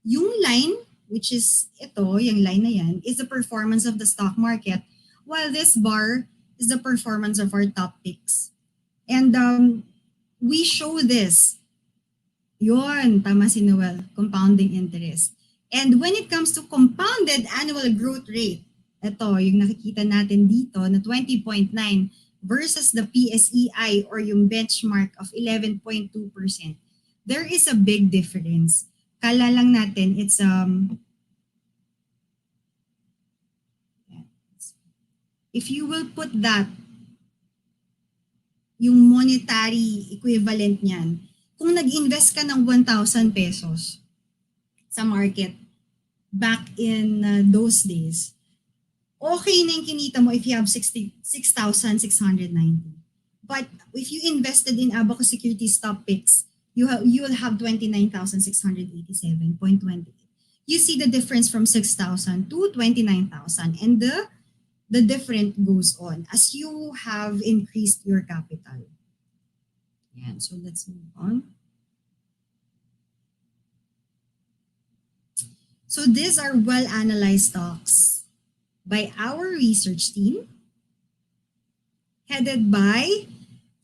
[SPEAKER 2] yung line, which is ito, yung line na yan, is the performance of the stock market, while this bar is the performance of our top picks. And we show this. Yun, tama si Noel, compounding interest. And when it comes to compounded annual growth rate, ito, yung nakikita natin dito na 20.9 versus the PSEI or yung benchmark of 11.2%. There is a big difference. Kala lang natin, it's if you will put that, yung monetary equivalent niyan, kung nag-invest ka ng 1,000 pesos sa market back in those days, okay na yung kinita mo if you have 6,690. But if you invested in Abacus Securities top picks, you will have 29,687.28. You see the difference from 6,000 to 29,000, and the difference goes on as you have increased your capital. Yan. So let's move on. So these are well-analyzed stocks by our research team, headed by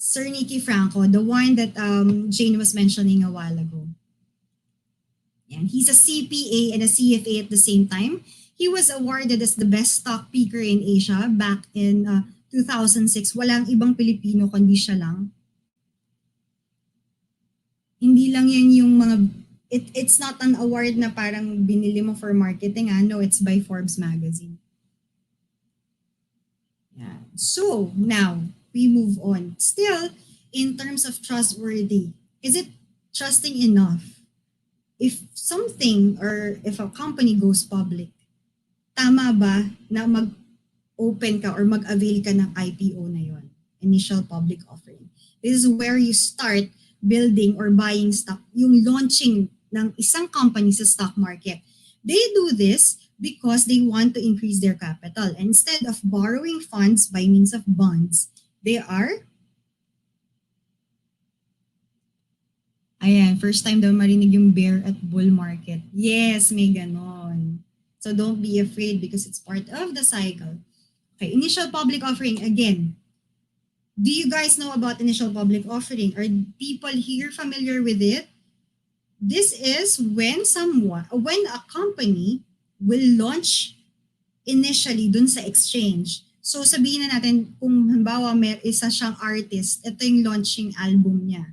[SPEAKER 2] Sir Nicky Franco, the one that Jane was mentioning a while ago. Yan. He's a CPA and a CFA at the same time. He was awarded as the best stock picker in Asia back in 2006. Walang ibang Pilipino kundi siya lang. Hindi lang yan yung mga, it's not an award na parang binili mo for marketing. No, it's by Forbes magazine. Yeah. So now we move on. Still, in terms of trustworthy, is it trusting enough? If something or if a company goes public, tama ba na mag-open ka or mag-avail ka ng IPO na yon, initial public offering? This is where you start building or buying stock, yung launching ng isang company sa stock market. They do this because they want to increase their capital. And instead of borrowing funds by means of bonds, they are, ayan, first time daw marinig yung bear at bull market. Yes, may ganon. So don't be afraid because it's part of the cycle. Okay, initial public offering, again. Do you guys know about initial public offering? Are people here familiar with it? This is when a company will launch initially dun sa exchange. So sabihin na natin kung halimbawa may isa siyang artist, ito yung launching album niya.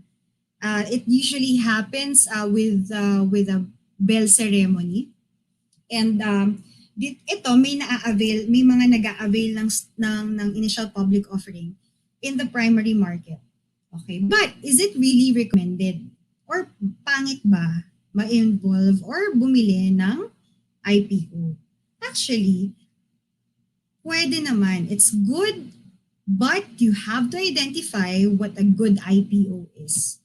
[SPEAKER 2] It usually happens with a bell ceremony. And ito may mga nag-a-avail ng initial public offering in the primary market. Okay, but is it really recommended? Or pangit ba ma-involve or bumili ng IPO? Actually, pwede naman. It's good But you have to identify what a good IPO is.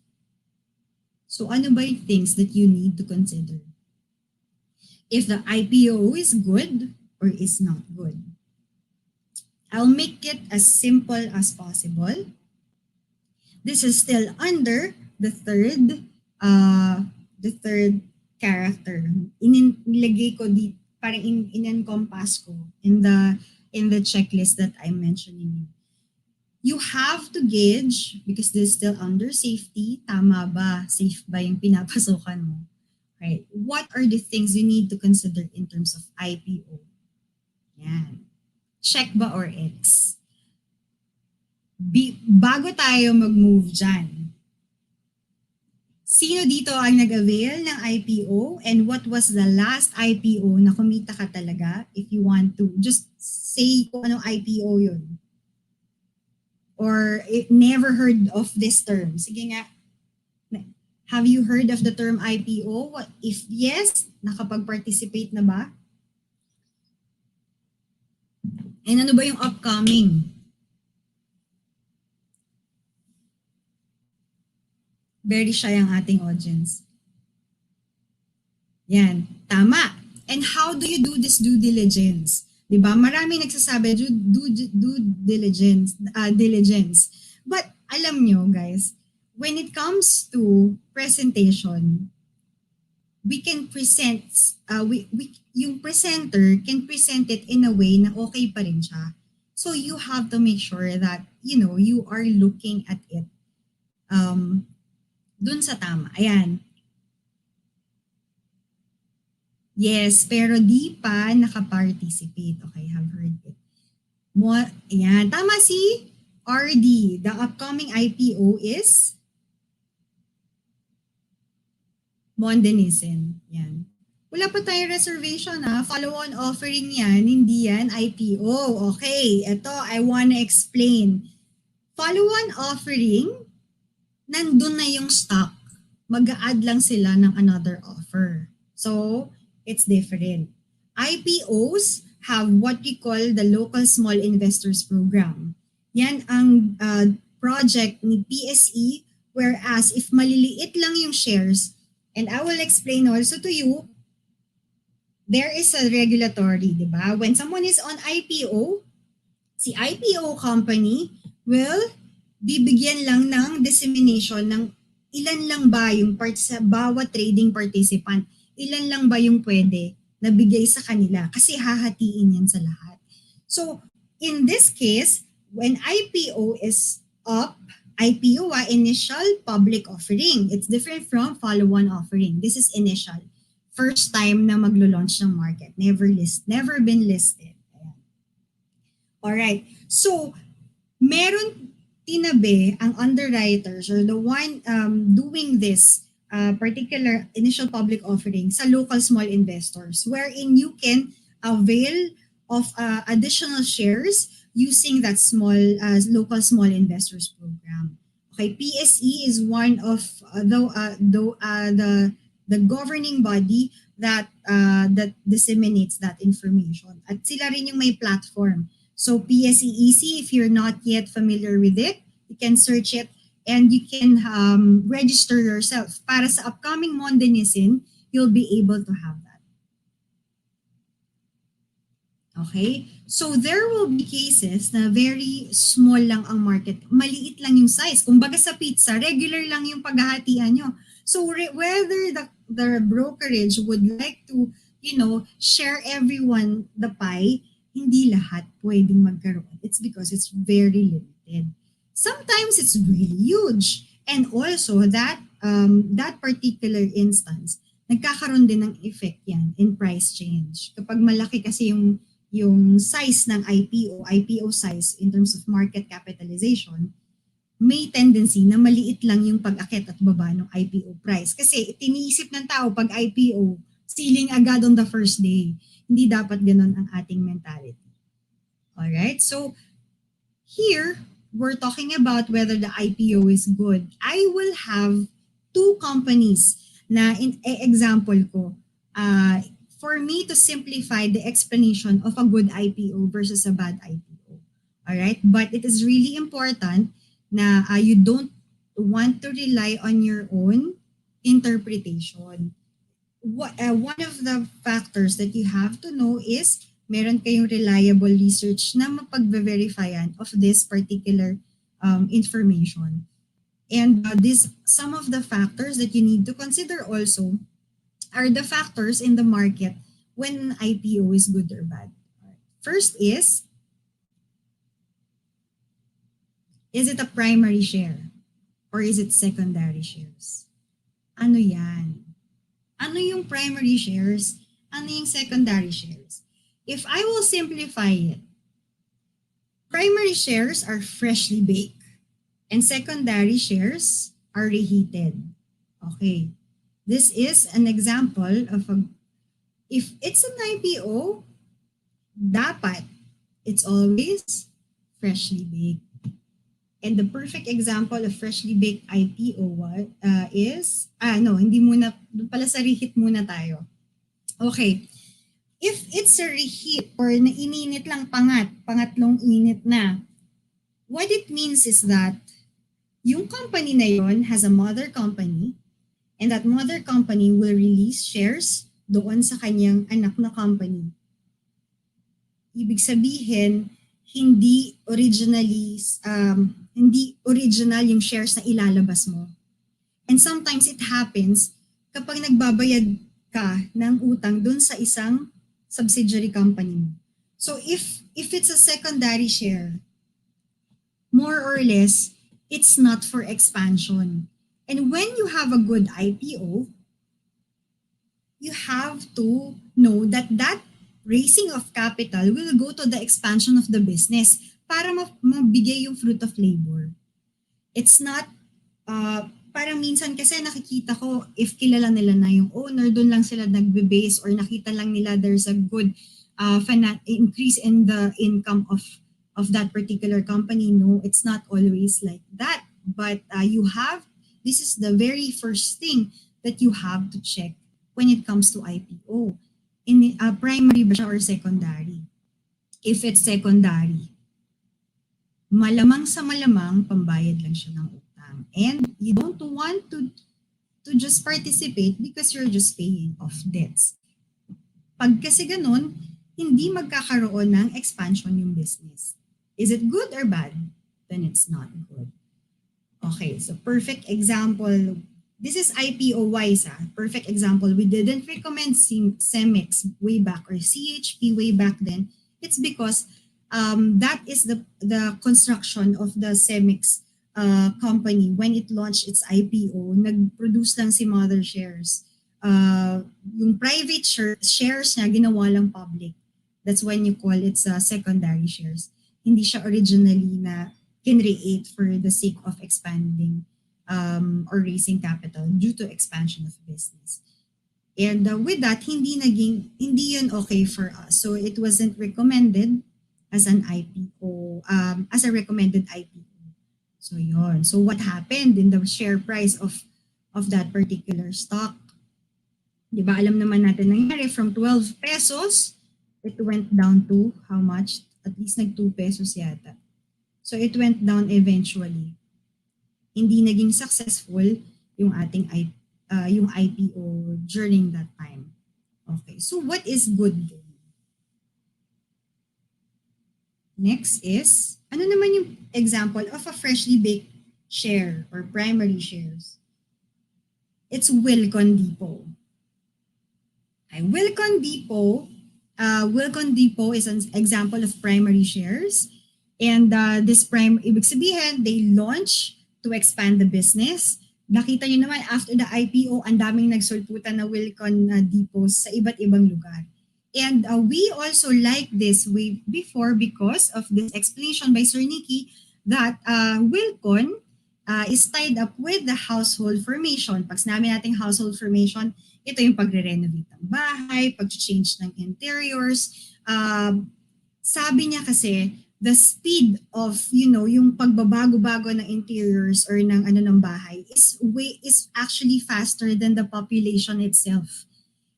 [SPEAKER 2] So ano ba yung things that you need to consider? If the IPO is good or is not good. I'll make it as simple as possible. This is still under the third character. Inilagay ko di parang in-encompass ko in the checklist that I'm mentioning. You have to gauge, because this is still under safety, tama ba? Safe ba yung pinapasukan mo? Right? What are the things you need to consider in terms of IPO? Yan. Check ba or X? Bago tayo mag-move dyan, sino dito ang nag-avail ng IPO and what was the last IPO na kumita ka talaga? If you want to, just say kung anong IPO yun. Or never heard of this term. Sige nga, have you heard of the term IPO? If yes, nakapag-participate na ba? And ano ba yung upcoming? Very shy ang ating audience. Yan, tama. And how do you do this due diligence? Diba? Maraming nagsasabi due diligence. But alam nyo guys, when it comes to presentation, we can present, yung presenter can present it in a way na okay pa rin siya. So you have to make sure that, you are looking at it dun sa tama. Ayan. Yes, pero di pa nakaparticipate. Okay, have heard it. Ayan, tama si RD. The upcoming IPO is Mondenizen. Yan. Wala pa tayong reservation ha. Follow-on offering yan, hindi yan IPO. Okay, ito I wanna explain. Follow-on offering, nandun na yung stock. Mag-a-add lang sila ng another offer. So, it's different. IPOs have what we call the Local Small Investors Program. Yan ang project ni PSE, whereas if maliliit lang yung shares, and I will explain also to you, there is a regulatory, di ba? When someone is on IPO, si IPO company will bibigyan lang ng dissemination ng ilan lang ba yung sa bawat trading participant, ilan lang ba yung pwede na bigay sa kanila kasi hahatiin yan sa lahat. So, in this case, when IPO is up, IPO, initial public offering. It's different from follow-on offering. This is initial. First time na maglo-launch ng market. Never been listed. Ayan. Alright. So, meron tinabi ang underwriters or the one doing this particular initial public offering sa local small investors, wherein you can avail of additional shares using that local small investors program. Okay, PSE is one of the governing body that disseminates that information. At sila rin yung may platform. So PSE, if you're not yet familiar with it, you can search it and you can register yourself. Para sa upcoming Mondenizen, you'll be able to have that. Okay? So there will be cases na very small lang ang market. Maliit lang yung size. Kung baga sa pizza, regular lang yung paghahatian nyo. So whether the brokerage would like to, share everyone the pie, hindi lahat pwedeng magkaroon. It's because it's very limited. Sometimes it's really huge. And also that particular instance, nagkakaroon din ng effect yan in price change. Kapag malaki kasi yung size ng IPO size in terms of market capitalization, may tendency na maliit lang yung pag-akit at baba ng IPO price. Kasi tiniisip ng tao pag IPO, ceiling agad on the first day. Hindi dapat ganun ang ating mentality. Alright, so here, we're talking about whether the IPO is good. I will have two companies na example ko. For me to simplify the explanation of a good IPO versus a bad IPO. All right? But it is really important na you don't want to rely on your own interpretation. One of the factors that you have to know is meron kayong reliable research na mapag-verifyan of this particular information. And some of the factors that you need to consider also are the factors in the market when IPO is good or bad. First is it a primary share or is it secondary shares? Ano yan? Ano yung primary shares? Ano yung secondary shares? If I will simplify it, primary shares are freshly baked and secondary shares are reheated. Okay. This is an example of if it's an IPO, dapat it's always freshly baked. And the perfect example of freshly baked IPO is, hindi muna, pala sa reheat muna tayo. Okay. If it's a reheat or naininit lang pangatlong init na, what it means is that yung company na yon has a mother company and that mother company will release shares doon sa kanyang anak na company. Ibig sabihin, hindi original yung shares na ilalabas mo. And sometimes it happens kapag nagbabayad ka ng utang dun sa isang subsidiary company mo. So if it's a secondary share, more or less, it's not for expansion. And when you have a good IPO, you have to know that raising of capital will go to the expansion of the business para mabigay yung fruit of labor. It's not, parang minsan kasi nakikita ko, if kilala nila na yung owner, doon lang sila nagbe-base or nakita lang nila there's a good increase in the income of that particular company. No, it's not always like that. But this is the very first thing that you have to check when it comes to IPO. In primary ba siya or secondary? If it's secondary, malamang sa malamang pambayad lang siya ng utang. And you don't want to just participate because you're just paying off debts. Pag kasi ganun, hindi magkakaroon ng expansion yung business. Is it good or bad? Then it's not good. Okay, so perfect example. This is IPO-wise. Perfect example. We didn't recommend CEMEX way back or CHP way back then. It's because that is the construction of the CEMEX company. When it launched its IPO, nag-produce lang si Mother Shares. Yung private shares niya, ginawa lang public. That's when you call it secondary shares. Hindi siya originally na kinreate for the sake of expanding or raising capital due to expansion of business. And with that, hindi yun okay for us. So it wasn't recommended as an IPO, as a recommended IPO. So yun. So what happened in the share price of that particular stock? Di ba alam naman natin nangyari from 12 pesos, it went down to how much? At least nag 2 pesos yata. So it went down eventually. Hindi naging successful yung ating yung IPO during that time. Okay, so what is good gain? Next is, ano naman yung example of a freshly baked share or primary shares? It's Wilcon Depot. Okay, Wilcon Depot is an example of primary shares. And ibig sabihin, they launch to expand the business. Nakita nyo naman, after the IPO, ang daming nagsulputan na Wilcon depots sa iba't ibang lugar. And we also like this way before because of this explanation by Sir Nicky that Wilcon is tied up with the household formation. Pag sinabi natin household formation, ito yung pagre-renovate ng bahay, pag-change ng interiors. Sabi niya kasi, the speed of, yung pagbabago-bago ng interiors or ng bahay is actually faster than the population itself.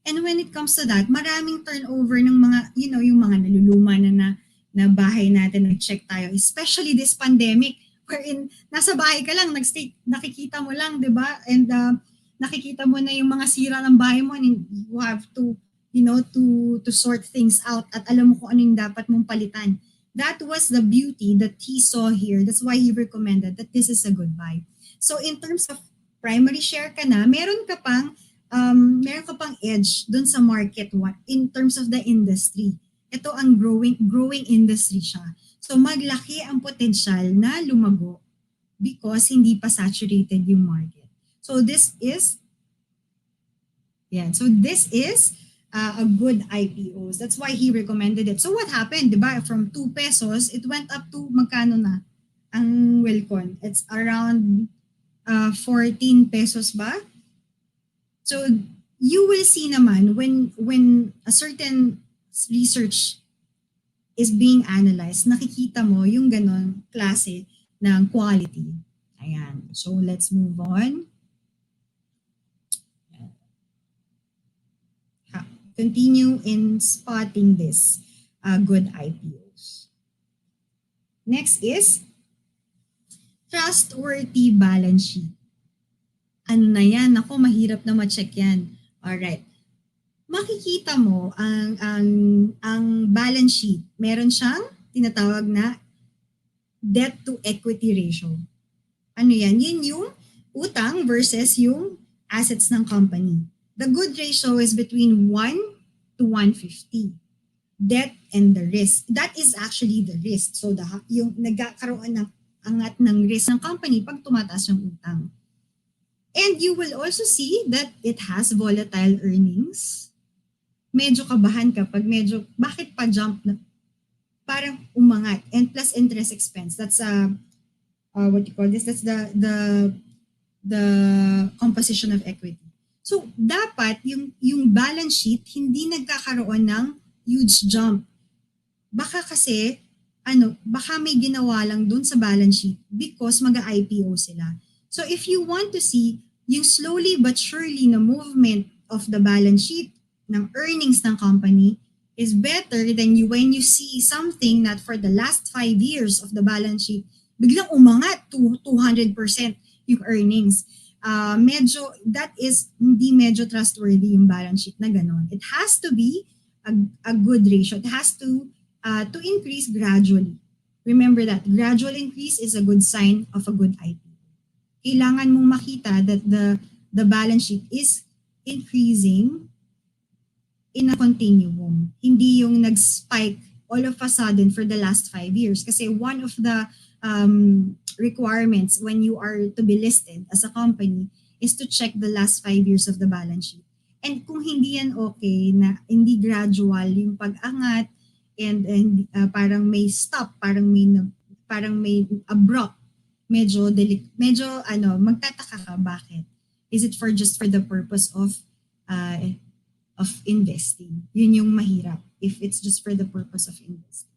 [SPEAKER 2] And when it comes to that, maraming turnover ng mga, yung mga naluluma na na bahay natin, nag-check tayo, especially this pandemic, wherein nasa bahay ka lang, nag-stay, nakikita mo lang, di ba? And nakikita mo na yung mga sira ng bahay mo, and you have to, to sort things out at alam mo kung ano yung dapat mong palitan. That was the beauty that he saw here. That's why he recommended that this is a good buy. So in terms of primary share ka na, meron ka pang edge dun sa market in terms of the industry. Ito ang growing industry siya. So maglaki ang potential na lumago because hindi pa saturated yung market. So this is a good IPOs. That's why he recommended it. So what happened, diba? From 2 pesos, it went up to magkano na ang Wilcon? It's around 14 pesos ba? So you will see naman when a certain research is being analyzed, nakikita mo yung ganon klase ng quality. Ayan. So let's move on. Continue in spotting this good IPOs. Next is trustworthy balance sheet. Ano na yan? Ako, mahirap na ma-check yan. Alright. Makikita mo ang balance sheet. Meron siyang tinatawag na debt to equity ratio. Ano yan? Yun yung utang versus yung assets ng company. The good ratio is between 1 to 150. Debt and the risk. That is actually the risk. So yung nagkakaroon ng angat ng risk ng company pag tumataas yung utang. And you will also see that it has volatile earnings. Medyo kabahan ka pag bakit pa jump na? Parang umangat. And plus interest expense. That's what you call this? That's the composition of equity. So, dapat yung balance sheet hindi nagkakaroon ng huge jump. Baka kasi, baka may ginawa lang dun sa balance sheet because mag-IPO sila. So, if you want to see yung slowly but surely na movement of the balance sheet ng earnings ng company is better than when you see something that for the last 5 years of the balance sheet, biglang umangat to 200% yung earnings. That is hindi medyo trustworthy yung balance sheet na ganon. It has to be a good ratio. It has to increase gradually. Remember that gradual increase is a good sign of a good IPO. Kailangan mong makita that the balance sheet is increasing in a continuum. Hindi yung nag-spike all of a sudden for the last 5 years. Kasi one of the requirements when you are to be listed as a company is to check the last 5 years of the balance sheet. And kung hindi yan okay, na hindi gradual yung pag-angat and parang may stop, parang may abrupt, medyo magtataka ka bakit. Is it just for the purpose of investing? Yun yung mahirap if it's just for the purpose of investing.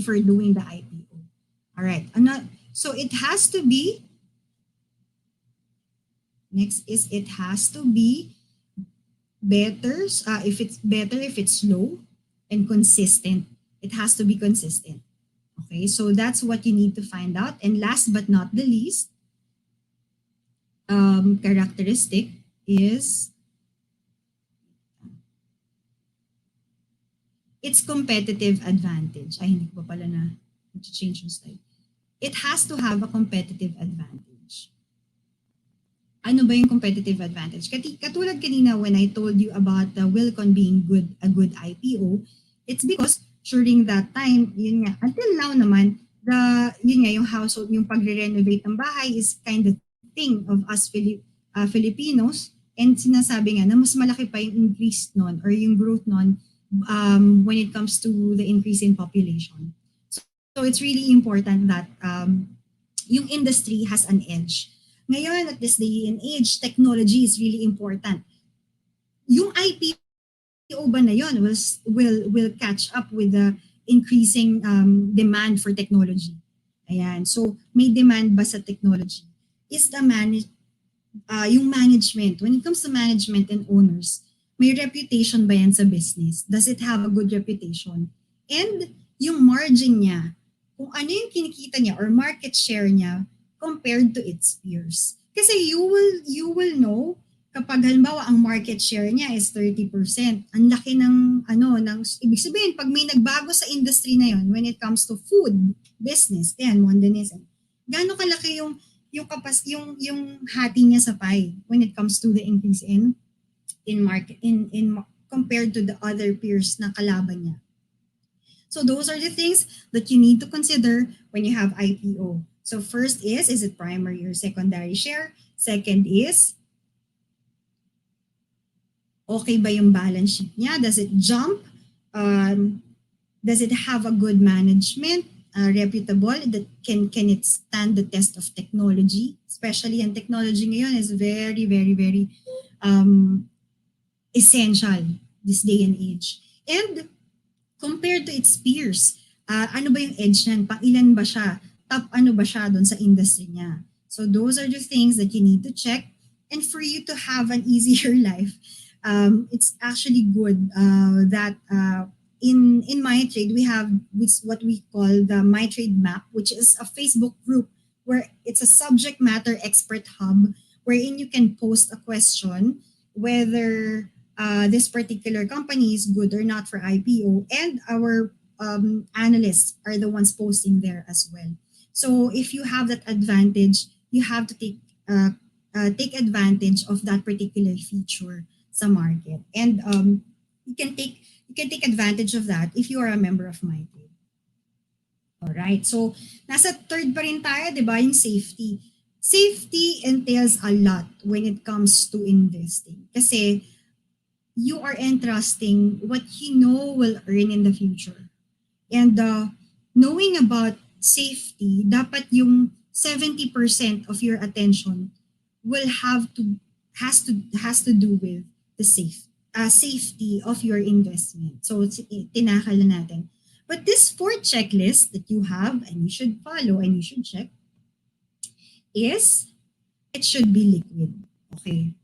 [SPEAKER 2] For doing the IPO. All right. So it has to be, next is it has to be better, if it's low and consistent. It has to be consistent. Okay, so that's what you need to find out. And last but not the least, characteristic is its competitive advantage. Ay, hindi ko pa pala na change yung slide. It has to have a competitive advantage. Ano ba yung competitive advantage? Katulad kanina when I told you about the Wilcon being a good IPO, it's because during that time, yun nga, until now naman, yung household, yung pagre-renovate ng bahay is kind of thing of us Filipinos, and sinasabi nga na mas malaki pa yung increase nun or yung growth nun when it comes to the increase in population. So it's really important that yung industry has an edge. Ngayon, at this day and age, technology is really important. Yung IPO ba na yun will catch up with the increasing demand for technology. Ayan. So may demand ba sa technology? Is yung management, when it comes to management and owners, may reputation ba yan sa business? Does it have a good reputation? and yung margin niya, kung ano yung kinikita niya or market share niya compared to its peers. Kasi you will know kapag halimbawa ang market share niya is 30%, ang laki ng ibig sabihin pag may nagbago sa industry na yon when it comes to food business, yan Mondanism. Gaano kalaki yung hati niya sa pie when it comes to the increase in market in compared to the other peers na kalaban niya. So those are the things that you need to consider when you have IPO. So first is it primary or secondary share? Second is, okay ba yung balance sheet niya? Does it jump? Does it have a good management? Reputable? Can it stand the test of technology? Especially ang technology ngayon is very, very, very essential this day and age. And compared to its peers, ano ba yung edge niyan? Ilan ba siya? Top ano ba siya doon sa industry niya? So those are the things that you need to check. And for you to have an easier life, it's actually good that in MyTrade, we have what we call the MyTrade map, which is a Facebook group where it's a subject matter expert hub wherein you can post a question whether this particular company is good or not for IPO, and our analysts are the ones posting there as well. So if you have that advantage, you have to take advantage of that particular feature sa market, and you can take advantage of that if you are a member of MyTrade. Alright, so nasa third pa rin tayo, di ba, yung safety. Safety entails a lot when it comes to investing. Kasi you are entrusting what you know will earn in the future. And knowing about safety, dapat yung 70% of your attention has to do with the safety of your investment. So tinakal na natin. But this fourth checklist that you have and you should follow and you should check is it should be liquid. Okay.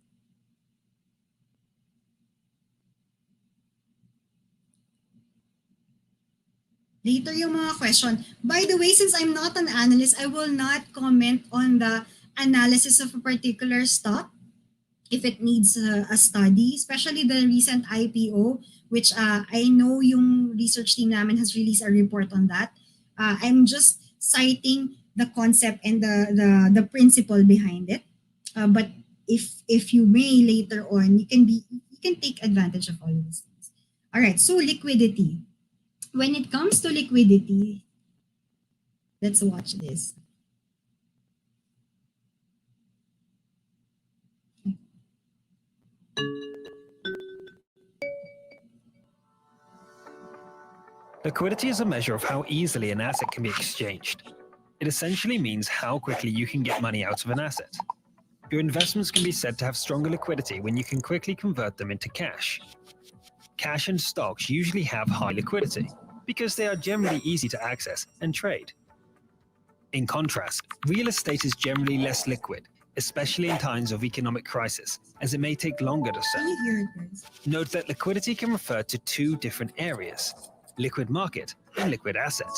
[SPEAKER 2] Later yung mga question. By the way, since I'm not an analyst, I will not comment on the analysis of a particular stock if it needs a study, especially the recent IPO, which I know yung research team namin has released a report on that. I'm just citing the concept and the principle behind it. But if you may later on, you can take advantage of all of these things. All right, so liquidity. When it comes to liquidity, let's watch this.
[SPEAKER 3] Liquidity is a measure of how easily an asset can be exchanged. It essentially means how quickly you can get money out of an asset. Your investments can be said to have stronger liquidity when you can quickly convert them into cash. Cash and stocks usually have high liquidity because they are generally easy to access and trade. In contrast, real estate is generally less liquid, especially in times of economic crisis, as it may take longer to sell. Note that liquidity can refer to two different areas: liquid market and liquid asset.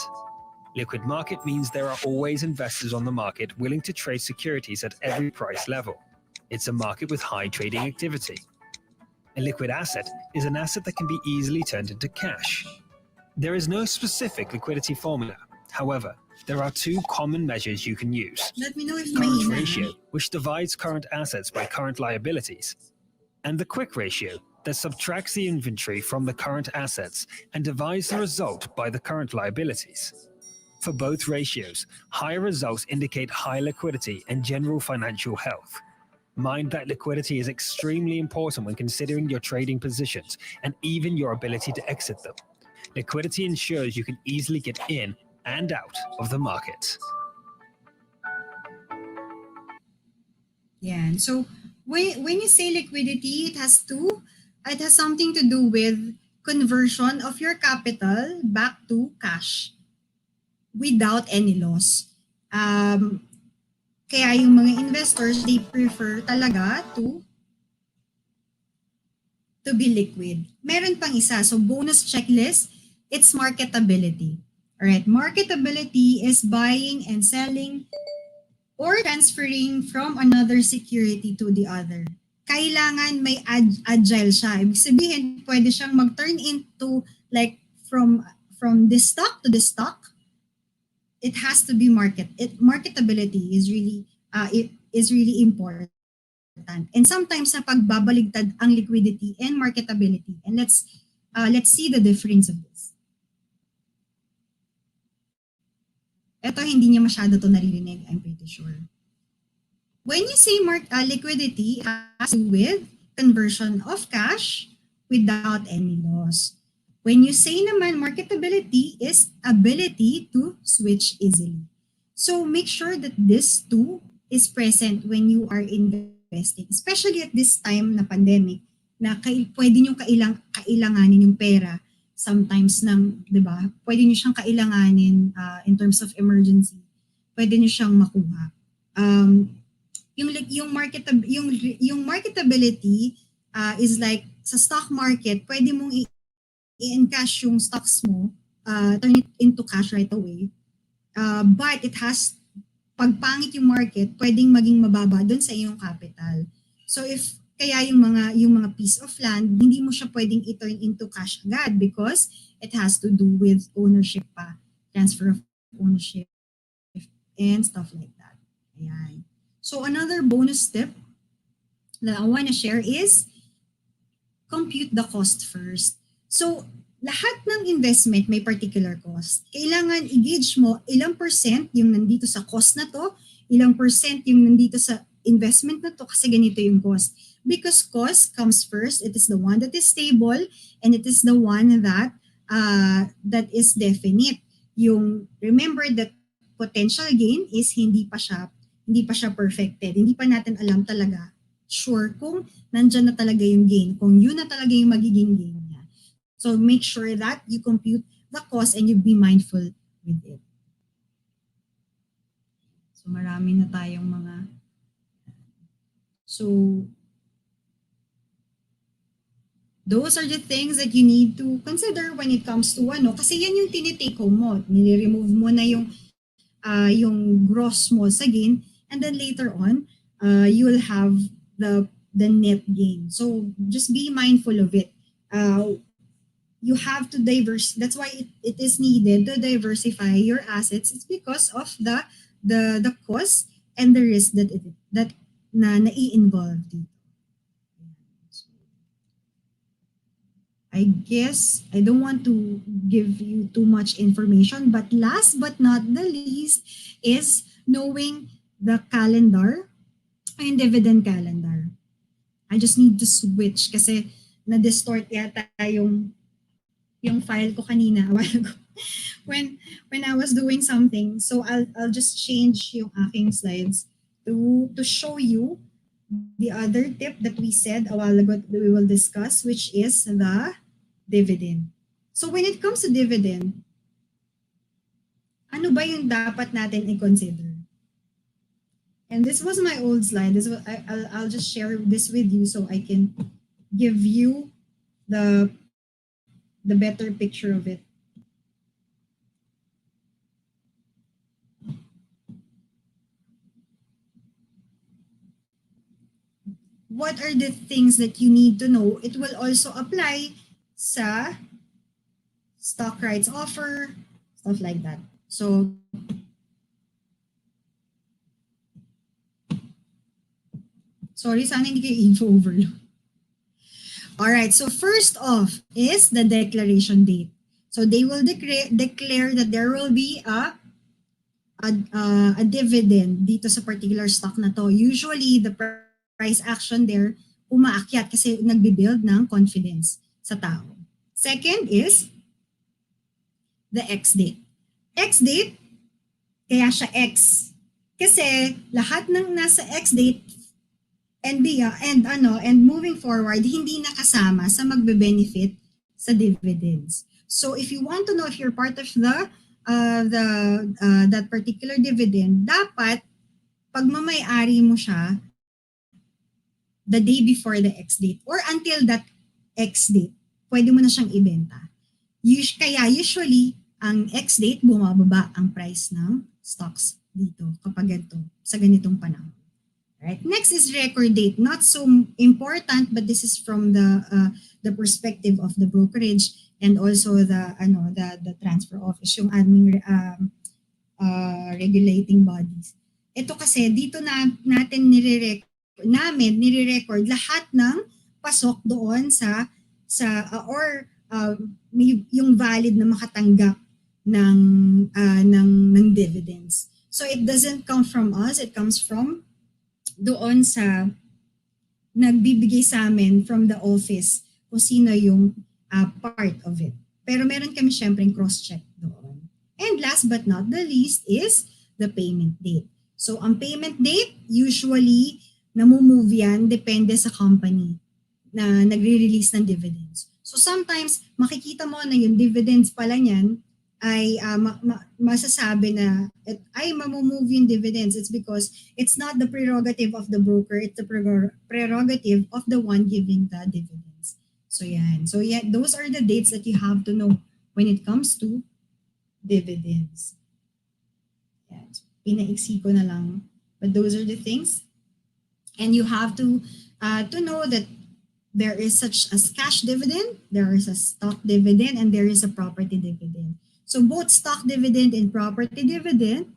[SPEAKER 3] Liquid market means there are always investors on the market willing to trade securities at every price level. It's a market with high trading activity. A liquid asset is an asset that can be easily turned into cash. There is no specific liquidity formula. However, there are two common measures you can use.
[SPEAKER 2] Let me know if
[SPEAKER 3] Current ratio, which divides current assets by current liabilities, and the quick ratio, that subtracts the inventory from the current assets and divides the result by the current liabilities. For both ratios, higher results indicate high liquidity and general financial health. Mind that liquidity is extremely important when considering your trading positions and even your ability to exit them. Liquidity ensures you can easily get in and out of the market.
[SPEAKER 2] Yeah. So when you say liquidity, it has something to do with conversion of your capital back to cash without any loss. Kaya yung mga investors, they prefer talaga to be liquid. Meron pang isa. So bonus checklist It's marketability. All right, marketability is buying and selling or transferring from another security to the other. Kailangan may agile siya. Ibig sabihin, pwede siyang mag-turn into like from this stock to this stock. It has to be marketability is really it is really important. And sometimes sa pagbabaligtad ang liquidity and marketability. And let's see the difference of this. Ito, hindi niya masyado to naririnig, I'm pretty sure. When you say liquidity, it has to do with conversion of cash without any loss. When you say naman marketability is ability to switch easily. So make sure that this too is present when you are investing, especially at this time na pandemic, na pwede nyo kailanganin yung pera sometimes ng, di ba? Pwede nyo siyang kailanganin in terms of emergency. Pwede nyo siyang makuha. Yung marketability is like sa stock market, pwede mong i-encash yung stocks mo, turn it into cash right away. But it has, pag pangit yung market, pwedeng maging mababa dun sa iyong capital. So if kaya yung mga piece of land, hindi mo siya pwedeng i-turn into cash agad because it has to do with ownership pa, transfer of ownership, and stuff like that. Ayan. So another bonus tip that I want to share is compute the cost first. So lahat ng investment may particular cost. Kailangan i-gauge mo ilang percent yung nandito sa cost na to, ilang percent yung nandito sa investment na to kasi ganito yung cost. Because cost comes first, it is the one that is stable and it is the one that is definite. Yung remember that potential gain is hindi pa siya perfected. Hindi pa natin alam talaga sure kung nandyan na talaga yung gain, kung yun na talaga yung magiging gain niya. So make sure that you compute the cost and you be mindful with it. So marami na tayong mga those are the things that you need to consider when it comes to kasi yan yung tinitake home mo. Nire-remove mo na yung gross mo sa gain and then later on, you will have the net gain. So just be mindful of it. You have to that's why it is needed to diversify your assets. It's because of the cost and the risk that nai-involve dito. I guess I don't want to give you too much information, but last but not the least is knowing the calendar and dividend calendar. I just need to switch kasi na-distort yata yung file ko kanina a while ago when I was doing something. So I'll just change yung aking slides to show you the other tip that we said a while ago that we will discuss, which is the dividend. So when it comes to dividend, ano ba yung dapat natin i-consider? And this was my old slide. I'll just share this with you so I can give you the better picture of it. What are the things that you need to know? It will also apply sa stock rights offer, stuff like that. So, sorry, sana hindi kayo info overload. Alright, so first off is the declaration date. So they will declare that there will be a dividend dito sa particular stock na to. Usually, the price action there umaakyat kasi nagbi-build ng confidence sa tao. Second is the X date. X date, kaya siya X. Kasi lahat ng nasa X date and moving forward, hindi nakasama sa magbe-benefit sa dividends. So if you want to know if you're part of that particular dividend, dapat pag mamay-ari mo siya the day before the X date or until that X date, pwede mo na siyang ibenta. Kaya usually, ang ex-date, bumababa ang price ng stocks dito kapag sa ganitong panahon. Right. Next is record date. Not so important, but this is from the perspective of the brokerage and also the transfer office, yung admin regulating bodies. Ito kasi dito natin nire-record lahat ng pasok doon yung valid na makatanggap ng dividends. So it doesn't come from us, it comes from doon sa nagbibigay sa amin from the office kung sino yung part of it. Pero meron kami syempre cross-check doon. And last but not the least is the payment date. So ang payment date, usually namumove yan depende sa company na nagre-release ng dividends. So sometimes makikita mo na yung dividends pala niyan ay masasabi na ay mamumove yung dividends. It's because it's not the prerogative of the broker, it's the prerogative of the one giving the dividends. So yan. So yeah, those are the dates that you have to know when it comes to dividends. Yan. So, pinaiksi ko na lang. But those are the things. And you have to know that there is such as cash dividend, there is a stock dividend, and there is a property dividend. So both stock dividend and property dividend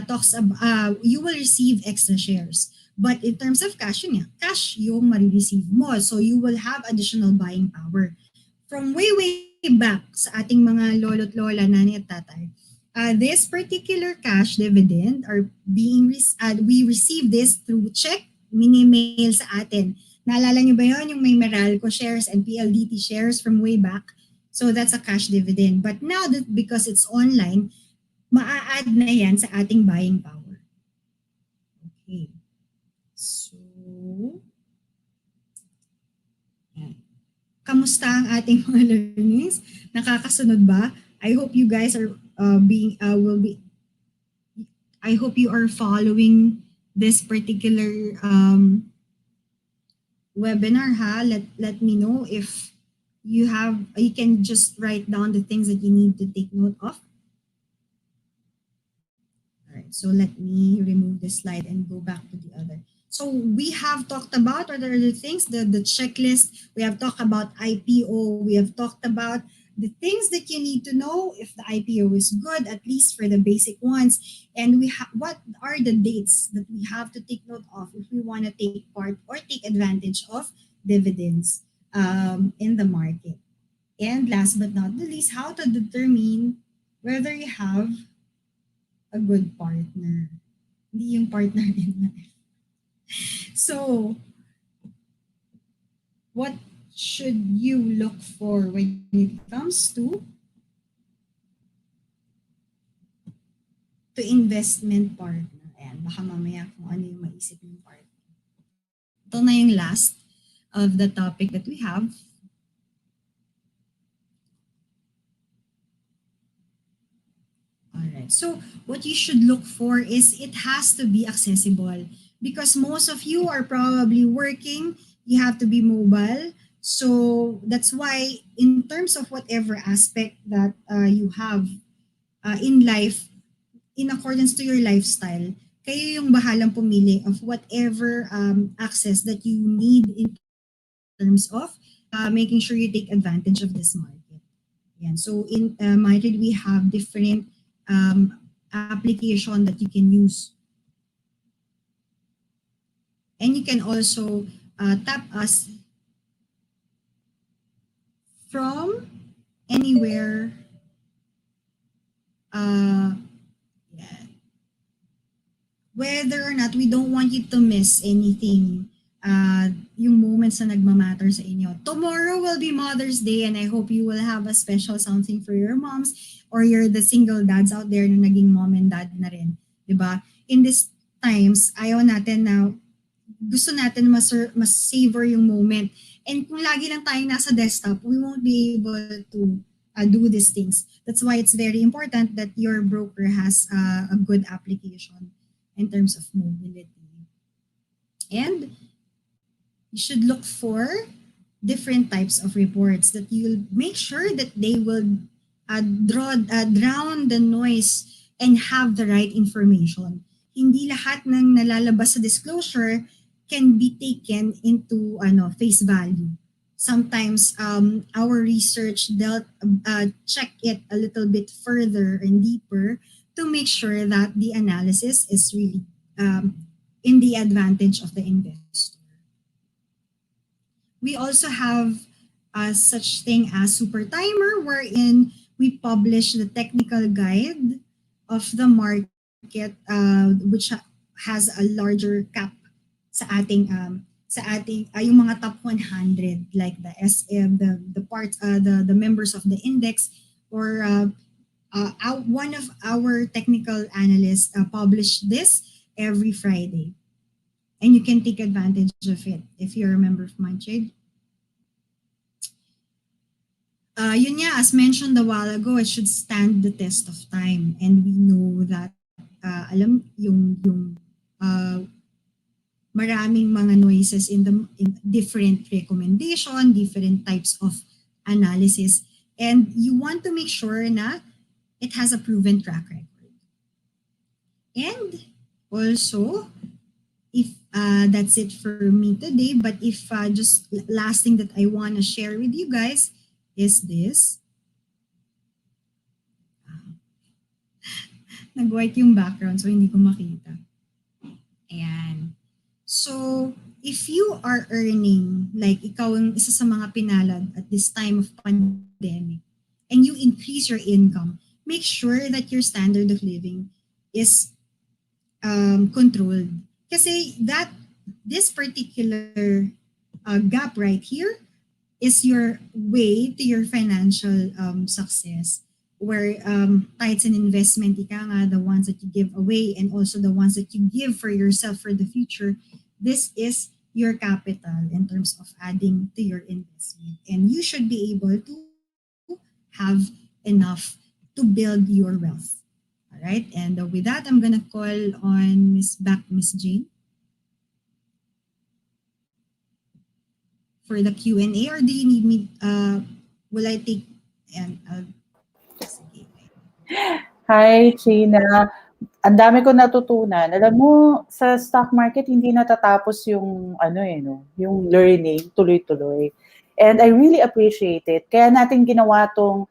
[SPEAKER 2] talks about you will receive extra shares. But in terms of cash, cash yung marireceive mo. So you will have additional buying power. From way back sa ating mga lolo't lola, nani at tatay, this particular cash dividend are we receive this through check, mini-mail sa atin. Naalala niyo ba yun, yung may Meralco shares and PLDT shares from way back? So that's a cash dividend. But now that because it's online, maa-add na yan sa ating buying power. Okay. So, yan. Kamusta ang ating mga learnings? Nakakasunod ba? I hope you guys are I hope you are following this particular webinar, ha? Let me know if you can just write down the things that you need to take note of. All right, so let me remove this slide and go back to the other. So we have talked about what are the things, the checklist. We have talked about IPO. We have talked about the things that you need to know if the IPO is good, at least for the basic ones. And what are the dates that we have to take note of if we want to take part or take advantage of dividends in the market. And last but not the least, how to determine whether you have a good partner. Hindi yung partner in life. So, what should you look for when it comes to investment partner? Ayan, baka mamaya kung ano yung maisip yung partner. Ito na yung last of the topic that we have. Alright, so what you should look for is it has to be accessible because most of you are probably working, you have to be mobile. So that's why in terms of whatever aspect that you have in life, in accordance to your lifestyle, kayo yung bahalang pumili of whatever access that you need in terms of making sure you take advantage of this market. Yan. So in MyTrade, we have different application that you can use. And you can also tap us from anywhere. Whether or not we don't want you to miss anything, yung moments na nagmamatter sa inyo. Tomorrow will be Mother's Day and I hope you will have a special something for your moms or you're the single dads out there na naging mom and dad na rin. Diba? In these times, ayaw natin na gusto natin mas savor yung moment. And kung lagi lang tayong nasa desktop, we won't be able to do these things. That's why it's very important that your broker has a good application in terms of mobility. And you should look for different types of reports that you'll make sure that they will drown the noise and have the right information. Hindi lahat ng nalalabas sa disclosure can be taken into face value. Sometimes our research check it a little bit further and deeper to make sure that the analysis is really in the advantage of the investor. We also have such thing as Super Timer, wherein we publish the technical guide of the market, which has a larger cap sa ating yung mga top 100, like the SM, the parts, the members of the index, or one of our technical analysts publish this every Friday. And you can take advantage of it if you're a member of MyTrade. Yun nga, as mentioned a while ago, it should stand the test of time. And we know that, maraming mga noises in different recommendation, different types of analysis. And you want to make sure na it has a proven track record. And also, if that's it for me today, but if just last thing that I want to share with you guys is this. Nag-white yung background so hindi ko makita. Ayan. So, if you are earning, like ikaw ang isa sa mga pinalad at this time of pandemic, and you increase your income, make sure that your standard of living is controlled. Kasi this particular gap right here is your way to your financial success, where tithes and investment, ika nga, the ones that you give away and also the ones that you give for yourself for the future, this is your capital in terms of adding to your investment. And you should be able to have enough to build your wealth. All right, and with that, I'm gonna call on Miss Jane for the Q&A, or do you need me? Will I take? And sige.
[SPEAKER 1] Hi, Gina. Ang dami ko natutunan. Alam mo, sa stock market hindi natatapos yung yung learning, tuloy-tuloy. And I really appreciate it. Kaya natin ginawa tong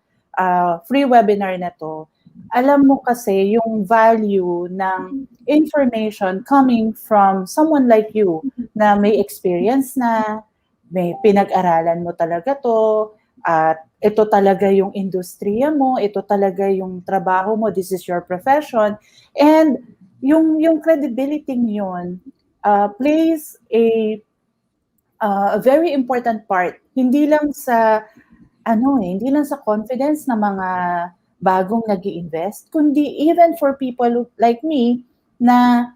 [SPEAKER 1] free webinar na to. Alam mo kasi yung value ng information coming from someone like you na may experience na, may pinag-aralan mo talaga to, at ito talaga yung industriya mo, ito talaga yung trabaho mo, this is your profession. And yung credibility yun plays a very important part. Hindi lang sa confidence ng mga bagong nag-i-invest, kundi even for people like me na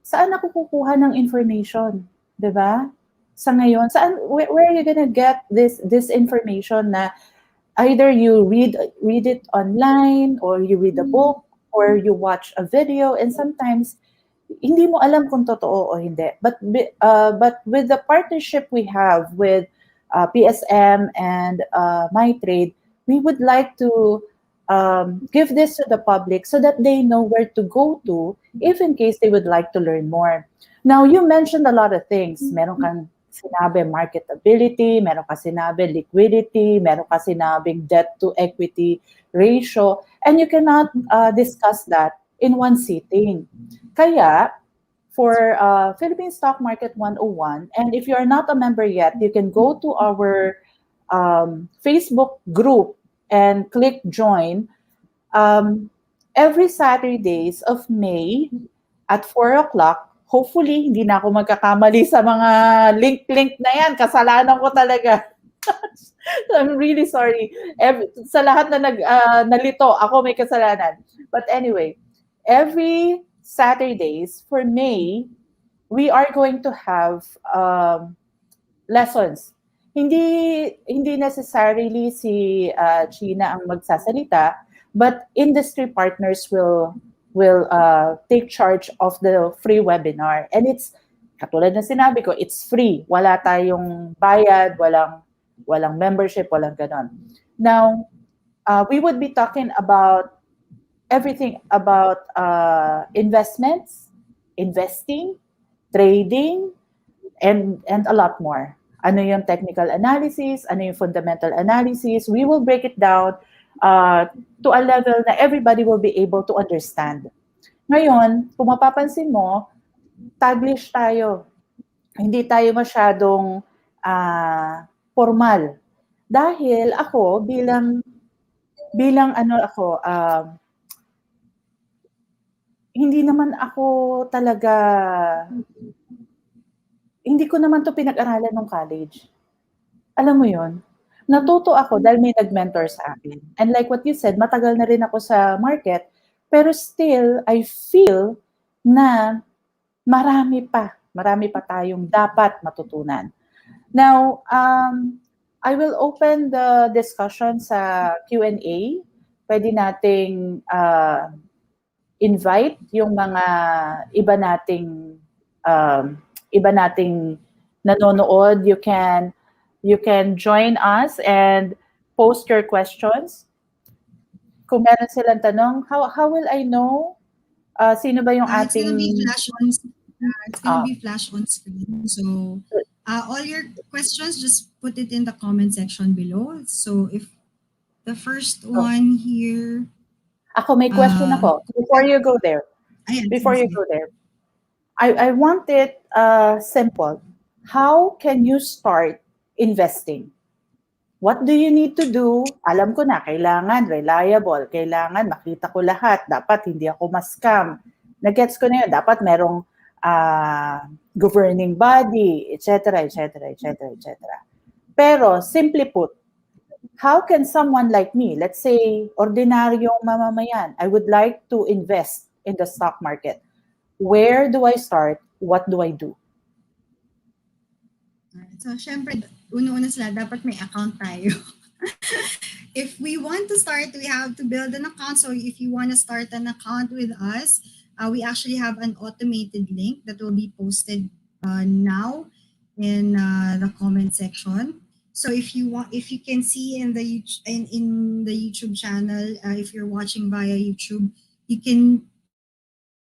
[SPEAKER 1] saan ako kukuha ng information, 'di ba? Sa ngayon, where are you gonna get this information na either you read it online, or you read a book, or you watch a video, and sometimes hindi mo alam kung totoo o hindi. But with the partnership we have with PSM and MyTrade, we would like to give this to the public so that they know where to go to if in case they would like to learn more. Now, you mentioned a lot of things. Meron kang sinabi marketability, meron ka sinabi liquidity, meron ka sinabing debt to equity ratio, and you cannot discuss that in one sitting. Kaya, for Philippine Stock Market 101, and if you are not a member yet, you can go to our Facebook group and click join. Every Saturdays of May at 4 o'clock, hopefully, hindi na ako magkakamali sa mga link na yan. Kasalanan ko talaga. I'm really sorry. Sa lahat na nalito, ako may kasalanan. But anyway, every Saturdays for May, we are going to have lessons. Hindi necessarily si Gina ang magsasalita, but industry partners will take charge of the free webinar, and it's Katulad na sinabi ko, it's free. Wala tayong bayad, walang membership, walang ganon. Now, we would be talking about everything about investments, investing, trading, and a lot more. Ano yung technical analysis, ano yung fundamental analysis. We will break it down to a level na everybody will be able to understand. Ngayon, kung mapapansin mo, Taglish tayo. Hindi tayo masyadong formal. Dahil ako bilang ano ako, hindi naman ako talaga, hindi ko naman to pinag-aralan ng college. Alam mo yon? Natuto ako dahil may nag-mentor sa akin. And like what you said, matagal na rin ako sa market, pero still, I feel na marami pa tayong dapat matutunan. Now, I will open the discussion sa Q&A. Pwede nating invite yung mga iba nating nanonood. You can join us and post your questions. Kung meron silang tanong, how will I know sino ba yung
[SPEAKER 2] It's
[SPEAKER 1] ating...
[SPEAKER 2] It's going to be flash on screen. So all your questions, just put it in the comment section below. So if the first one here...
[SPEAKER 1] Ako, may question ako. Before you go there, I want it simple. How can you start investing? What do you need to do? Alam ko na, kailangan reliable, kailangan makita ko lahat, dapat hindi ako ma-scam. Nagets ko na yun, dapat merong governing body, etc., etc., etc., etc. Pero, simply put, how can someone like me, let's say, ordinaryong mamamayan, I would like to invest in the stock market. Where do I start? What do I do?
[SPEAKER 2] So, syempre, una-una sila, dapat may account tayo. If we want to start, we have to build an account. So, if you want to start an account with us, we actually have an automated link that will be posted now in the comment section. So if you can see in the YouTube channel, if you're watching via YouTube, you can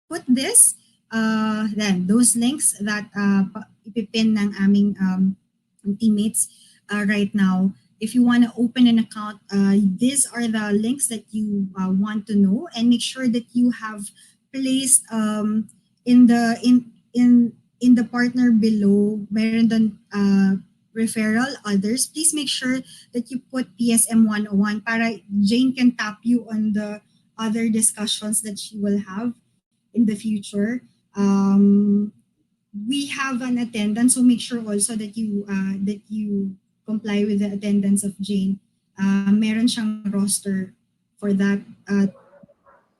[SPEAKER 2] put this, then those links that ipipin ng aming teammates right now. If you want to open an account, these are the links that you want to know, and make sure that you have placed in the partner below, meron doon referral others. Please make sure that you put PSM 101 para Jane can tap you on the other discussions that she will have in the future. We have an attendance, so make sure also that you comply with the attendance of Jane. Meron siyang roster for that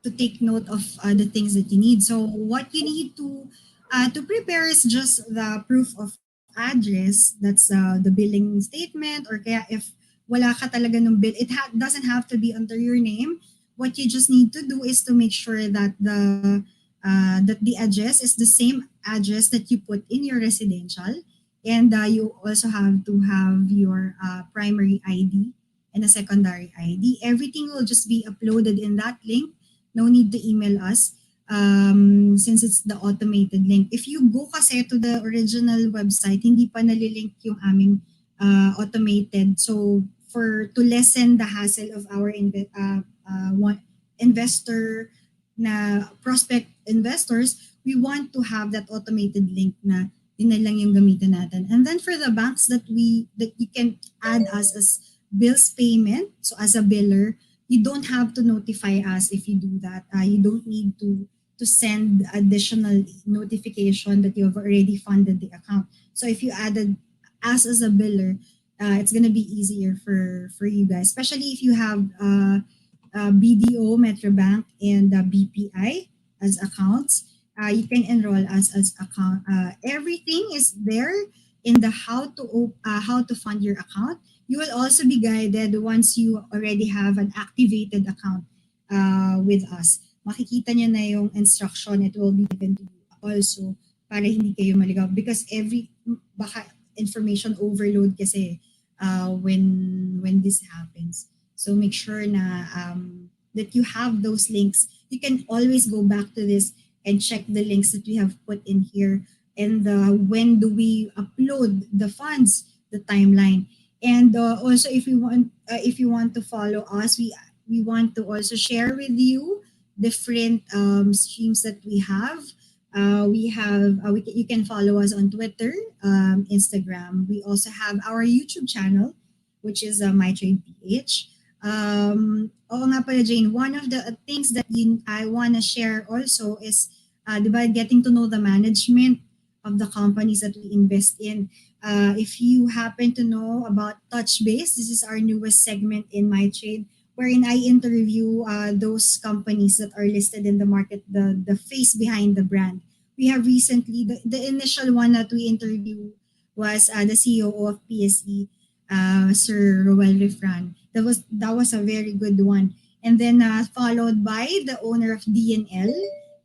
[SPEAKER 2] to take note of the things that you need. So what you need to prepare is just the proof of address. That's the billing statement, or kaya if wala ka talaga ng bill, it doesn't have to be under your name. What you just need to do is to make sure that the address is the same address that you put in your residential, and you also have to have your primary ID and a secondary ID. Everything will just be uploaded in that link. No need to email us since it's the automated link. If you go kasi to the original website, hindi pa nalilink yung aming automated. So to lessen the hassle of our investor na prospect investors, we want to have that automated link na yun na lang yung gamitin natin. And then for the banks that you can add us as bills payment, so as a biller, you don't have to notify us if you do that. You don't need to send additional notification that you have already funded the account. So if you added us as a biller, it's gonna be easier for you guys, especially if you have BDO, Metrobank, and BPI as accounts. You can enroll us as account. Everything is there in the how to fund your account. You will also be guided once you already have an activated account with us. Makikita niyo na yung instruction. It will be given to you also para hindi kayo maligaw. Because baka information overload kasi when this happens. So make sure na that you have those links. You can always go back to this and check the links that we have put in here, and when do we upload the funds, the timeline. And also, if you want to follow us, we want to also share with you different streams that we have. You can follow us on Twitter, Instagram. We also have our YouTube channel, which is MyTrade PH. Oo nga pala, Jane, one of the things that I want to share also is getting to know the management of the companies that we invest in. If you happen to know about Touchbase, this is our newest segment in MyTrade, wherein I interview those companies that are listed in the market, the face behind the brand. We have recently, the initial one that we interviewed was the CEO of PSE, Sir Roel Refran. That was a very good one. And then followed by the owner of DNL,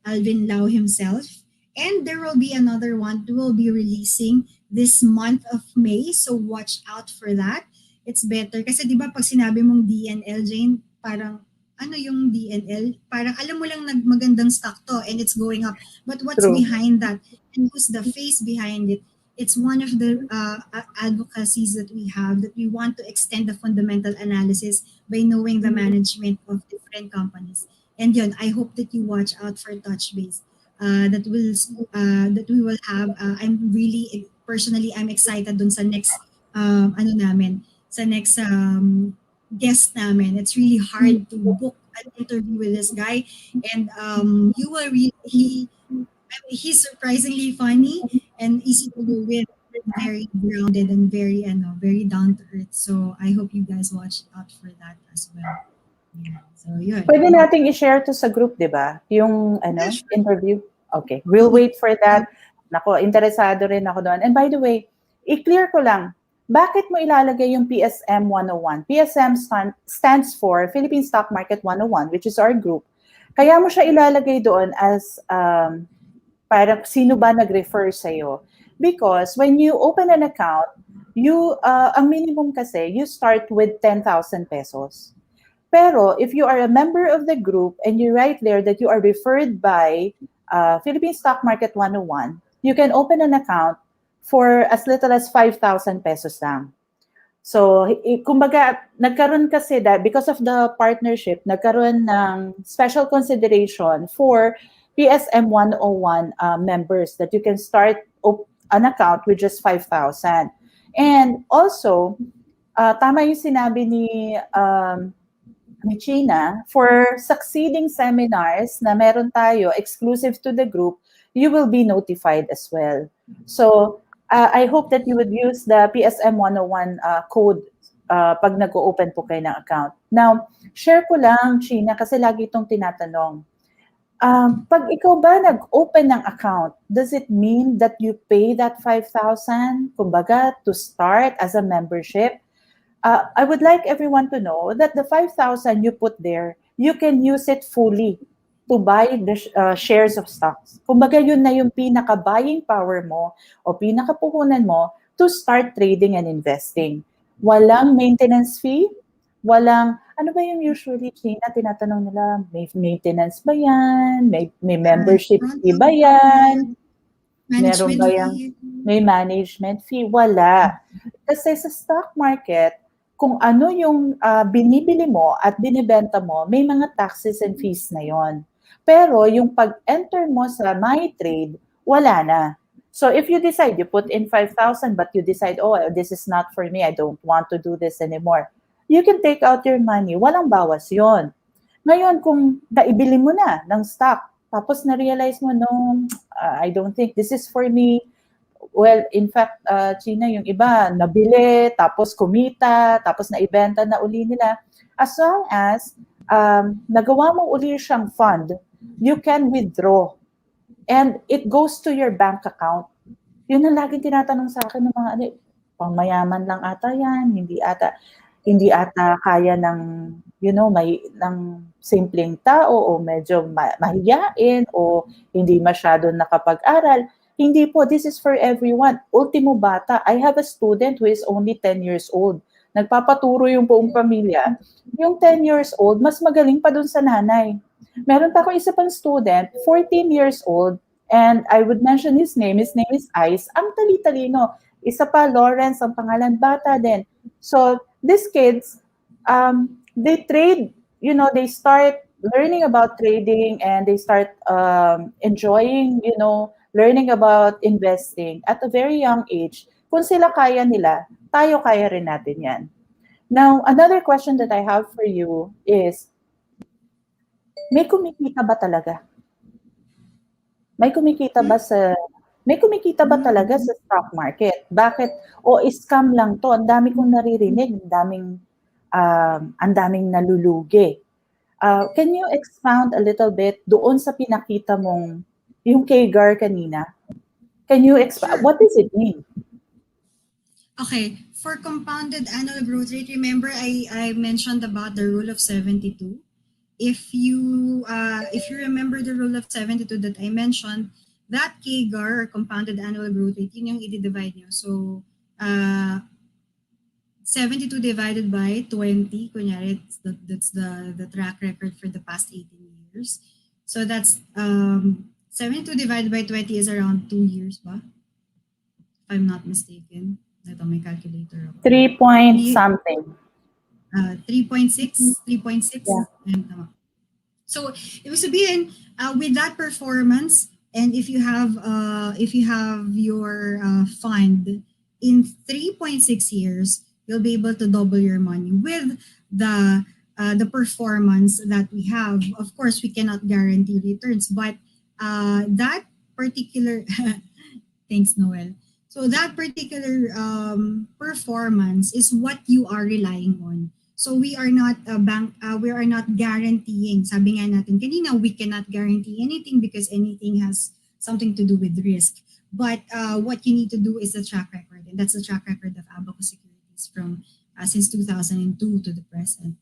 [SPEAKER 2] Alvin Lau himself. And there will be another one that will be releasing this month of May. So watch out for that. It's better. Kasi di ba pag sinabi mong DNL, Jane, parang ano yung DNL? Parang alam mo lang magandang stock to and it's going up. But what's
[SPEAKER 1] True.
[SPEAKER 2] behind that? And who's the face behind it? It's one of the advocacies that we have, that we want to extend the fundamental analysis by knowing the management of different companies. And yun, I hope that you watch out for Touchbase. That we will have. I'm really personally, I'm excited dun sa next sa next guest namin. It's really hard to book an interview with this guy, and you will he's surprisingly funny and easy to go with, very grounded and very down to earth. So I hope you guys watch out for that as well. Yeah. So yun.
[SPEAKER 1] Pwede nating i-share to sa group, di ba? Yung interview. Okay, we'll wait for that. Nako, interesado rin ako doon. And by the way, i-clear ko lang, bakit mo ilalagay yung PSM 101? PSM stands for Philippine Stock Market 101, which is our group. Kaya mo siya ilalagay doon as para sino ba nag-refer sa'yo. Because when you open an account, ang minimum kasi, you start with 10,000 pesos. Pero if you are a member of the group and you write there that you are referred by Philippine Stock Market 101, you can open an account for as little as 5,000 pesos lang. So, kumbaga, nagkaroon kasi that because of the partnership, nagkaroon ng special consideration for PSM 101 members that you can start an account with just 5,000. And also, tama yung sinabi ni China, for succeeding seminars na meron tayo exclusive to the group, you will be notified as well. So, I hope that you would use the PSM 101 code pag nag-open po kayo ng account. Now, share ko lang, China, kasi lagi itong tinatanong. Pag ikaw ba nag-open ng account, does it mean that you pay that 5,000, kumbaga, to start as a membership? I would like everyone to know that the 5,000 you put there, you can use it fully to buy the shares of stocks. Kumbaga, yun na yung pinaka-buying power mo o pinaka-puhunan mo to start trading and investing. Walang maintenance fee, walang, ano ba yung usually, China, tinatanong nila, may maintenance ba yan? May membership fee ba yan? Meron ba yan? May management fee? Wala. Kasi sa stock market, kung ano yung binibili mo at binibenta mo, may mga taxes and fees na yon. Pero yung pag-enter mo sa MyTrade, wala na. So if you decide, you put in 5,000 but you decide, oh, this is not for me, I don't want to do this anymore, you can take out your money. Walang bawas yon. Ngayon, kung naibili mo na ng stock, tapos na-realize mo, no, I don't think this is for me. Well, in fact, China, yung iba, nabili, tapos kumita, tapos naibenta na uli nila. As long as nagawa mo uli siyang fund, you can withdraw. And it goes to your bank account. Yun ang laging tinatanong sa akin ng mga, pangmayaman lang ata yan, hindi ata kaya ng, ng simpleng tao o medyo mahiyain o hindi masyado nakapag-aral. Hindi po, this is for everyone. Ultimo bata, I have a student who is only 10 years old. Nagpapaturo yung buong pamilya. Yung 10 years old, mas magaling pa dun sa nanay. Meron pa ako isa pang student, 14 years old, and I would mention his name. His name is Ice. Ang tali-talino. Isa pa, Lawrence, ang pangalan, bata din. So, these kids, they trade, they start learning about trading and they start enjoying, learning about investing at a very young age. Kung sila kaya nila, tayo kaya rin natin yan. Now, another question that I have for you is, may kumikita ba talaga? May kumikita ba talaga sa stock market? Bakit? O scam lang to? Ang dami kong naririnig, ang daming nalulugi. Can you expound a little bit doon sa pinakita mong yung CAGR kanina? Can you expound? What does it mean?
[SPEAKER 2] Okay, for compounded annual growth rate, remember I mentioned about the rule of 72. If you remember the rule of 72 that I mentioned, that CAGR or compounded annual growth rate, yun yung i-divide nyo. So, 72 divided by 20, kunyari, that's the track record for the past 18 years. So that's 72 divided by 20 is around 2 years ba? If I'm not mistaken. Ito, may calculator ako.
[SPEAKER 1] 3 point something.
[SPEAKER 2] 3.6? 3.6?
[SPEAKER 1] Yeah.
[SPEAKER 2] So, ibig sabihin, with that performance, and if you have your fund in 3.6 years, you'll be able to double your money with the performance that we have. Of course, we cannot guarantee returns, but that particular thanks, Noel. So that particular performance is what you are relying on. So we are not a bank. We are not guaranteeing. Sabi nga natin kanina, we cannot guarantee anything because anything has something to do with risk. But what you need to do is the track record, and that's the track record of Abacus Securities from since 2002 to the present.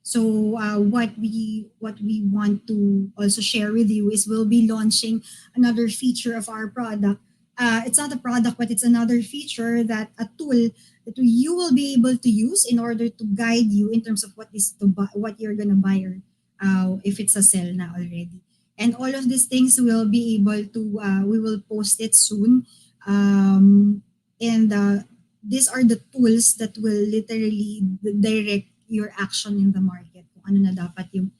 [SPEAKER 2] So what we want to also share with you is we'll be launching another feature of our product. It's not a product, but it's another feature, that a tool that you will be able to use in order to guide you in terms of what you're gonna buy, or if it's a sell na already. And all of these things will be able to, we will post it soon. These are the tools that will literally direct your action in the market. Kung ano na dapat yung,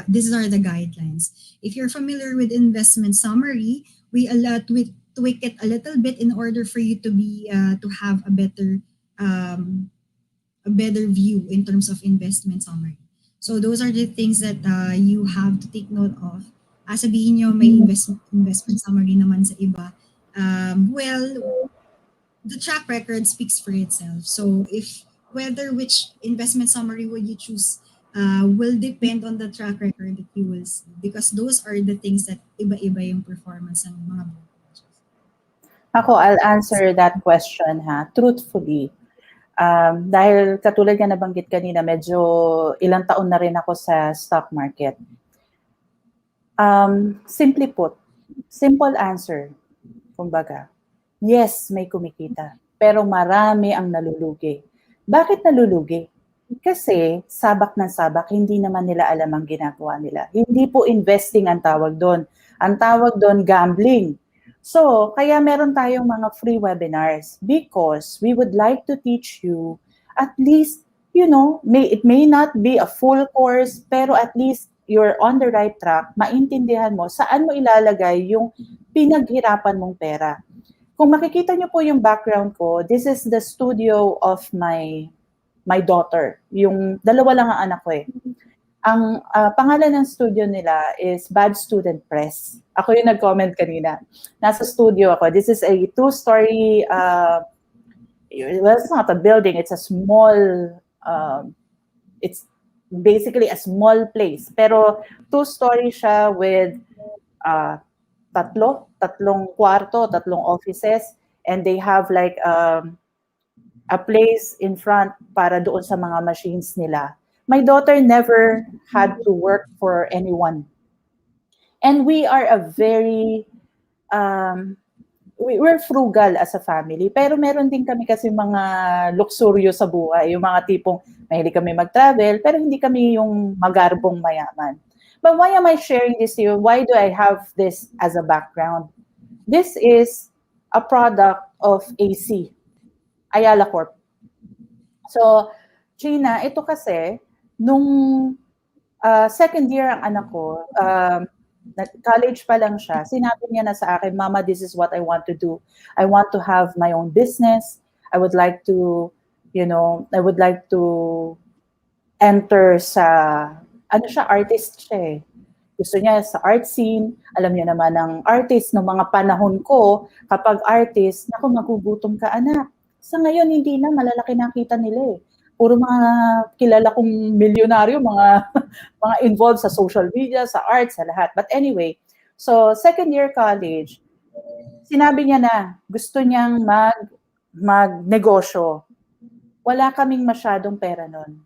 [SPEAKER 2] these are the guidelines. If you're familiar with investment summary, we tweak it a little bit in order for you to have a better view in terms of investment summary. So those are the things that you have to take note of. Sabihin nyo may investment summary naman sa iba. Well, the track record speaks for itself. So which investment summary would you choose will depend on the track record that you will see, because those are the things that iba-iba yung performance ng mga brokerages.
[SPEAKER 1] Ako, I'll answer that question truthfully. Dahil katulad nga nabanggit kanina, medyo ilang taon na rin ako sa stock market. Simply put, simple answer, kumbaga, yes, may kumikita, pero marami ang nalulugi. Bakit nalulugi? Kasi sabak ng sabak, hindi naman nila alam ang ginagawa nila. Hindi po investing ang tawag doon. Ang tawag doon, gambling. So, kaya meron tayong mga free webinars because we would like to teach you at least, it may not be a full course, pero at least you're on the right track, maintindihan mo saan mo ilalagay yung pinaghirapan mong pera. Kung makikita nyo po yung background ko, this is the studio of my daughter. Yung dalawa lang ang anak ko eh. Ang pangalan ng studio nila is Bad Student Press. Ako yung nag-comment kanina. Nasa studio ako. This is a 2-story, well, it's not a building. It's a small, it's basically a small place. Pero 2-story siya with tatlong kwarto, tatlong offices, and they have like a place in front para doon sa mga machines nila. My daughter never had to work for anyone. And we are a very we're frugal as a family, pero meron din kami kasi mga luxuryo sa buhay, yung mga tipong mahilig kami mag-travel, pero hindi kami yung magarbong mayaman. But why am I sharing this to you? Why do I have this as a background? This is a product of AC, Ayala Corp. So, Gina, ito kasi, nung second year ang anak ko, college pa lang siya, sinabi niya na sa akin, Mama, this is what I want to do. I want to have my own business. I would like to, enter sa, artist siya eh. Gusto niya sa art scene. Alam niyo naman ang artist ng mga panahon ko, kapag artist, naku, magugutom ka, anak. Sa ngayon, hindi na, malalaki nakita nila eh. Puro mga kilala kong milyonaryo, mga involved sa social media, sa art, sa lahat. But anyway, so second year college, sinabi niya na gusto niyang magnegosyo. Wala kaming masyadong pera nun.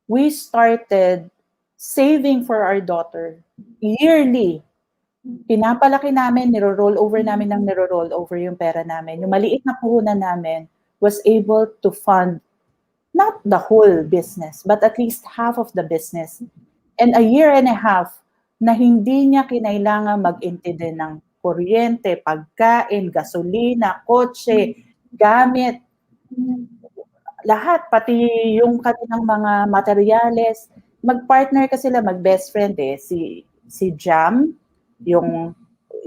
[SPEAKER 1] We started saving for our daughter yearly. Pinapalaki namin, niro-roll over yung pera namin. Yung maliit na puhunan namin was able to fund not the whole business, but at least half of the business. And a year and a half na hindi niya kinailangan mag-intindi ng kuryente, pagkain, gasolina, kotse, gamit, lahat, pati yung kanilang mga materyales. Mag-partner kasi sila, mag-best friend eh. Si Jam,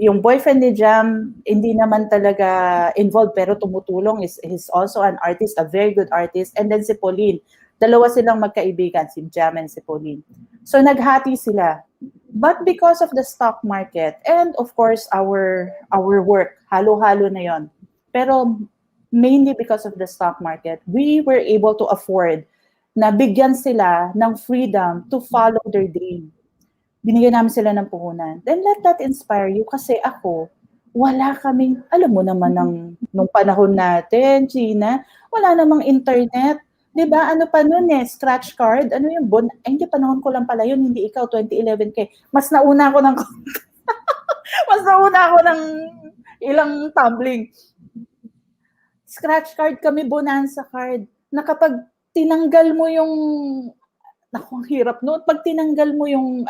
[SPEAKER 1] yung boyfriend ni Jam, hindi naman talaga involved pero tumutulong. He's also an artist, a very good artist. And then si Pauline, dalawa silang magkaibigan, si Jam and si Pauline. So naghati sila. But because of the stock market and of course our work, halo-halo na yon. Pero mainly because of the stock market, we were able to afford na bigyan sila ng freedom to follow their dream. Binigyan namin sila ng puhunan. Then let that inspire you kasi ako, wala kaming, alam mo naman nung panahon natin, Gina, wala namang internet. Diba? Ano pa nun eh, scratch card, ano yung hindi, panahon ko lang pala yun, hindi ikaw, 2011 kay. Mas nauna ako ng ilang tumbling. Scratch card kami, bonanza card, na kapag tinanggal mo yung, naku, ang hirap noon, pag tinanggal mo yung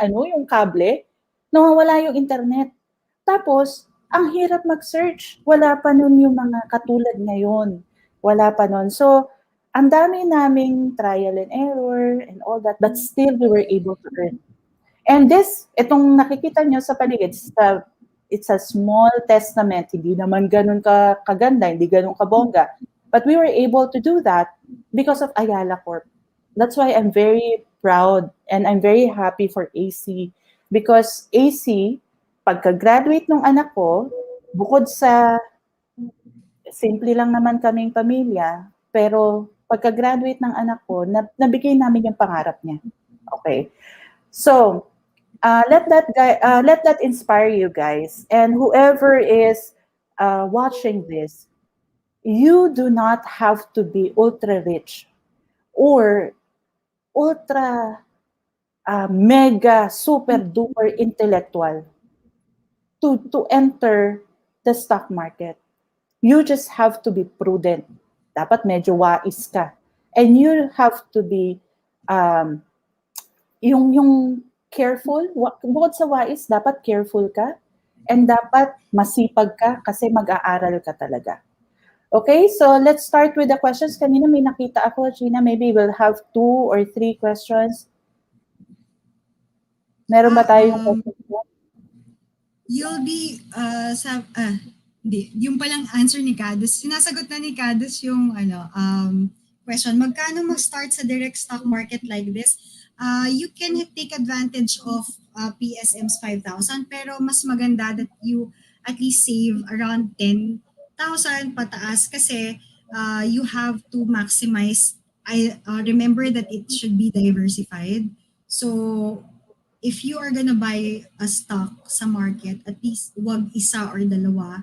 [SPEAKER 1] kable, nawawala yung internet. Tapos, ang hirap mag-search. Wala pa nun yung mga katulad ngayon. Wala pa nun. So, ang dami naming trial and error and all that, but still we were able to earn. And itong nakikita nyo sa paligid, it's a small testament. Hindi naman ganun kaganda, hindi ganun kabongga. But we were able to do that because of Ayala Corp. That's why I'm very proud and I'm very happy for AC. Because AC, pagka-graduate ng anak ko, bukod sa simple lang naman kaming pamilya, pero pagka-graduate ng anak ko, nabigay namin yung pangarap niya. Okay. So, let that inspire you guys. And whoever is watching this, you do not have to be ultra rich or ultra mega super duper intellectual to enter the stock market. You just have to be prudent. Dapat medyo wais ka. And you have to be yung careful. Bukod sa wais, dapat careful ka. And dapat masipag ka kasi mag-aaral ka talaga. Okay, so let's start with the questions. Kanina may nakita ako, Gina, maybe we'll have 2 or 3 questions. Meron ba tayong question?
[SPEAKER 2] You'll be, hindi, yung palang answer ni Cadus, sinasagot na ni Cadus yung question, magkano mag-start sa direct stock market like this? You can take advantage of PSM's 5,000, pero mas maganda that you at least save around 10,000 pataas kasi you have to maximize. Remember that it should be diversified. So if you are gonna buy a stock sa market, at least wag isa or dalawa.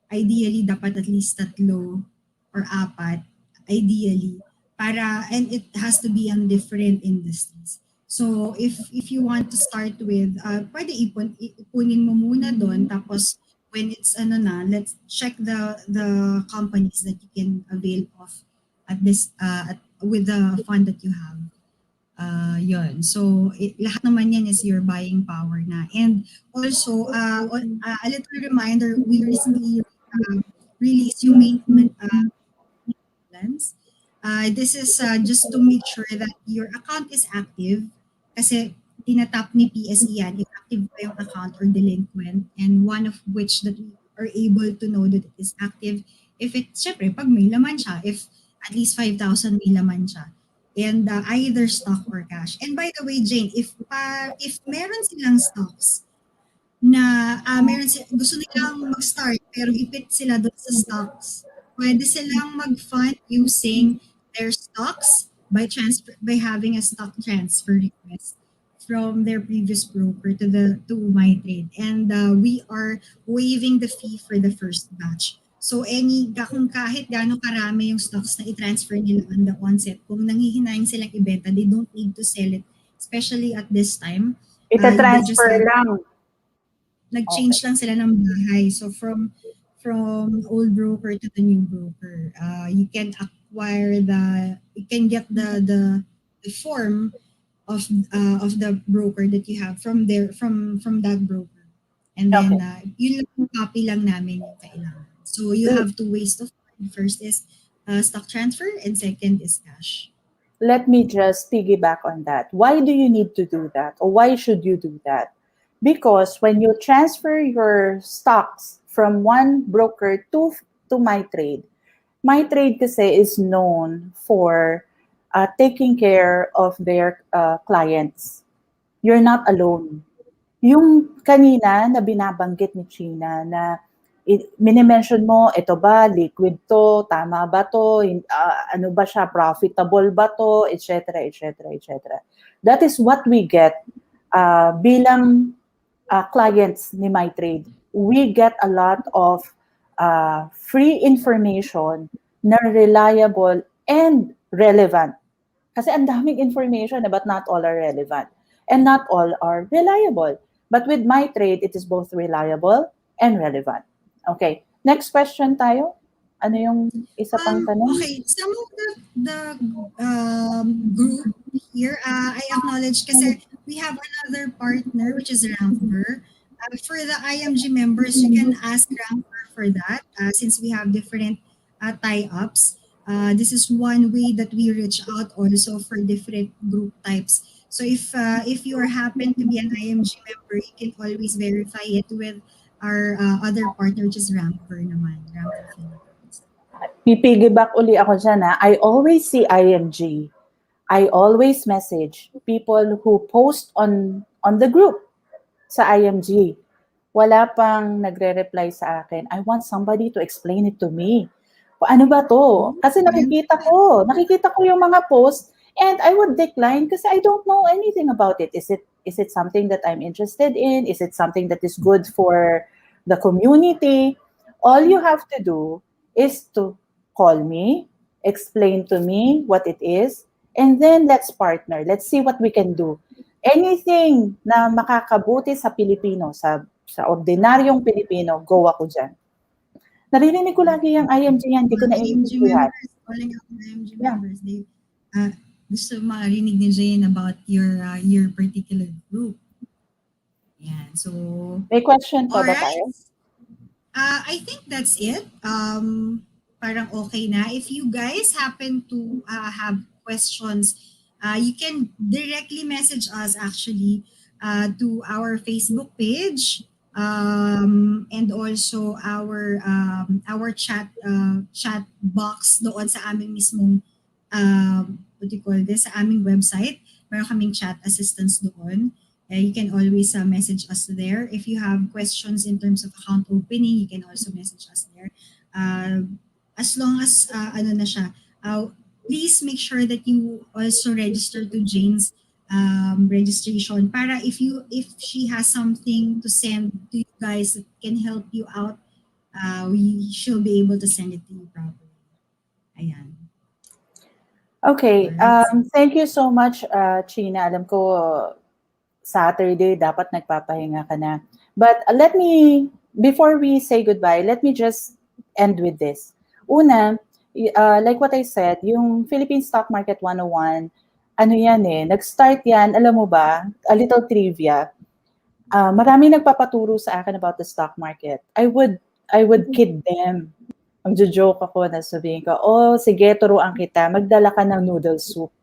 [SPEAKER 2] Ideally, dapat at least 3 or 4, ideally. And it has to be on different industries. So if you want to start with, pwede ipunin mo muna doon, tapos when it's let's check the companies that you can avail of at this with the fund that you have. Yun. So, lahat naman yan is your buying power na. And also, a little reminder, we recently released yung maintenance. This is just to make sure that your account is active kasi tinatap ni PSE yan if active ba yung account or delinquent, and one of which that we are able to know that it is active if it, syempre, pag may laman siya, if at least 5,000 may laman siya, and either stock or cash. And by the way, Jane, if meron silang stocks na gusto nilang mag-start pero ipit sila doon sa stocks, pwede silang mag-fund using their stocks by having a stock transfer request from their previous broker to MyTrade, and we are waiving the fee for the first batch. So kung kahit gaano karami yung stocks na i-transfer nila on the onset, kung nanghihinayin silang ibenta, they don't need to sell it, especially at this time. They just
[SPEAKER 1] Ita-transfer lang.
[SPEAKER 2] nag-change lang sila ng bahay. So from old broker to the new broker, you can get the form of the broker that you have from that broker, and then yun lang, copy lang namin yung kailangan. So you have two ways to find. First is stock transfer, and second is cash.
[SPEAKER 1] Let me just piggyback on that. Why do you need to do that? Or why should you do that? Because when you transfer your stocks from one broker to MyTrade, MyTrade kasi is known for taking care of their clients. You're not alone. Yung kanina na binabanggit ni China na minimension mo, ito ba, liquid to, tama ba to, ano ba siya, profitable ba to, etc., etc., etc. That is what we get bilang clients ni MyTrade. We get a lot of free information na reliable and relevant. Kasi ang daming information but not all are relevant. And not all are reliable. But with MyTrade, it is both reliable and relevant. Okay. Next question tayo. Ano yung isa pang tanong?
[SPEAKER 2] Okay. Some of the group here, I acknowledge kasi we have another partner, which is Ramper. For the IMG members, you can ask Ramper for that since we have different tie-ups. This is one way that we reach out also for different group types. So if you happen to be an IMG member, you can always verify it with our other partner, which is Ramper naman. Ramper Philippines.
[SPEAKER 1] Pipiggyback uli ako dyan. I always see IMG. I always message people who post on the group sa IMG. Wala pang nagre-reply sa akin. I want somebody to explain it to me. Ano ba to? Kasi nakikita ko yung mga post and I would decline kasi I don't know anything about it. Is it something that I'm interested in? Is it something that is good for the community? All you have to do is to call me, explain to me what it is, and then let's partner. Let's see what we can do. Anything na makakabuti sa Pilipino, sa ordinaryong Pilipino, go ako dyan. Naririnig ko lagi yung IMG yan, hindi ko naiintindihan.
[SPEAKER 2] Calling out IMG members, they gusto marinig ni Jane about your particular group. Yan. So,
[SPEAKER 1] may question pa ba tayo?
[SPEAKER 2] I think that's it. Parang okay na. If you guys happen to have questions, you can directly message us actually to our Facebook page and also our chat box doon sa aming mismong what do you call this, sa aming website. Meron kaming chat assistance doon. You can always message us there. If you have questions in terms of account opening, you can also message us there. As long as please make sure that you also register to Jane's registration para if she has something to send to you guys that can help you out, she'll be able to send it to you properly. Ayan.
[SPEAKER 1] Okay, thank you so much, China. Alam ko, Saturday, dapat nagpapahinga ka na. But let me before we say goodbye, let me just end with this. Una, like what I said, yung Philippine Stock Market 101, ano yan eh, nag-start yan, alam mo ba, a little trivia. Maraming nagpapaturo sa akin about the stock market. I would kid them. Magjo-joke ako na sabihin ko, oh, sige, turuan kita, magdala ka ng noodle soup.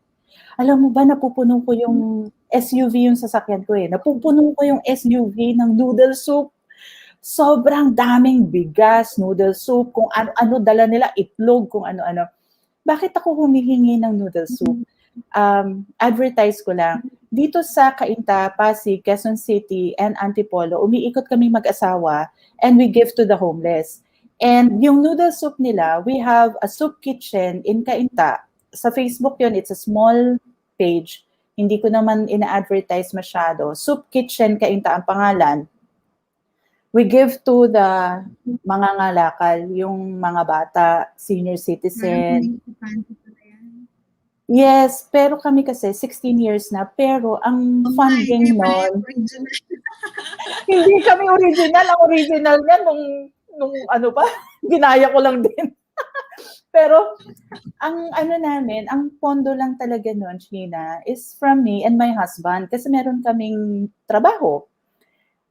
[SPEAKER 1] Alam mo ba, napupuno ko yung SUV yung sasakyan ko eh. Napupuno ko yung SUV ng noodle soup. Sobrang daming bigas, noodle soup, kung ano-ano dala nila, itlog, kung ano-ano. Bakit ako humihingi ng noodle soup? Advertise ko lang. Dito sa Cainta, Pasig, Quezon City, and Antipolo, umiikot kami mag-asawa and we give to the homeless. And yung noodle soup nila, we have a soup kitchen in Cainta. Sa Facebook yun, it's a small page. Hindi ko naman ina-advertise masyado. Soup Kitchen Cainta ang pangalan. We give to the mga ngalakal, yung mga bata, senior citizen. Yes, pero kami kasi 16 years na, pero ang funding nun, hindi kami original. Ang original niya nung ano pa, ginaya ko lang din. Pero ang ano namin, ang pondo lang talaga nun, Sheena, is from me and my husband kasi meron kaming trabaho.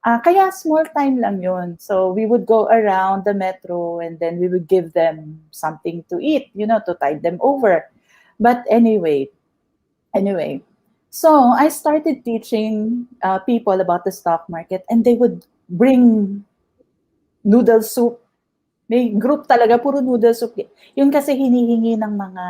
[SPEAKER 1] Kaya small time lang yun. So we would go around the metro and then we would give them something to eat, to tide them over. But anyway, so I started teaching people about the stock market and they would bring noodle soup. May group talaga, puro noodle soup. Yung kasi hinihingi ng mga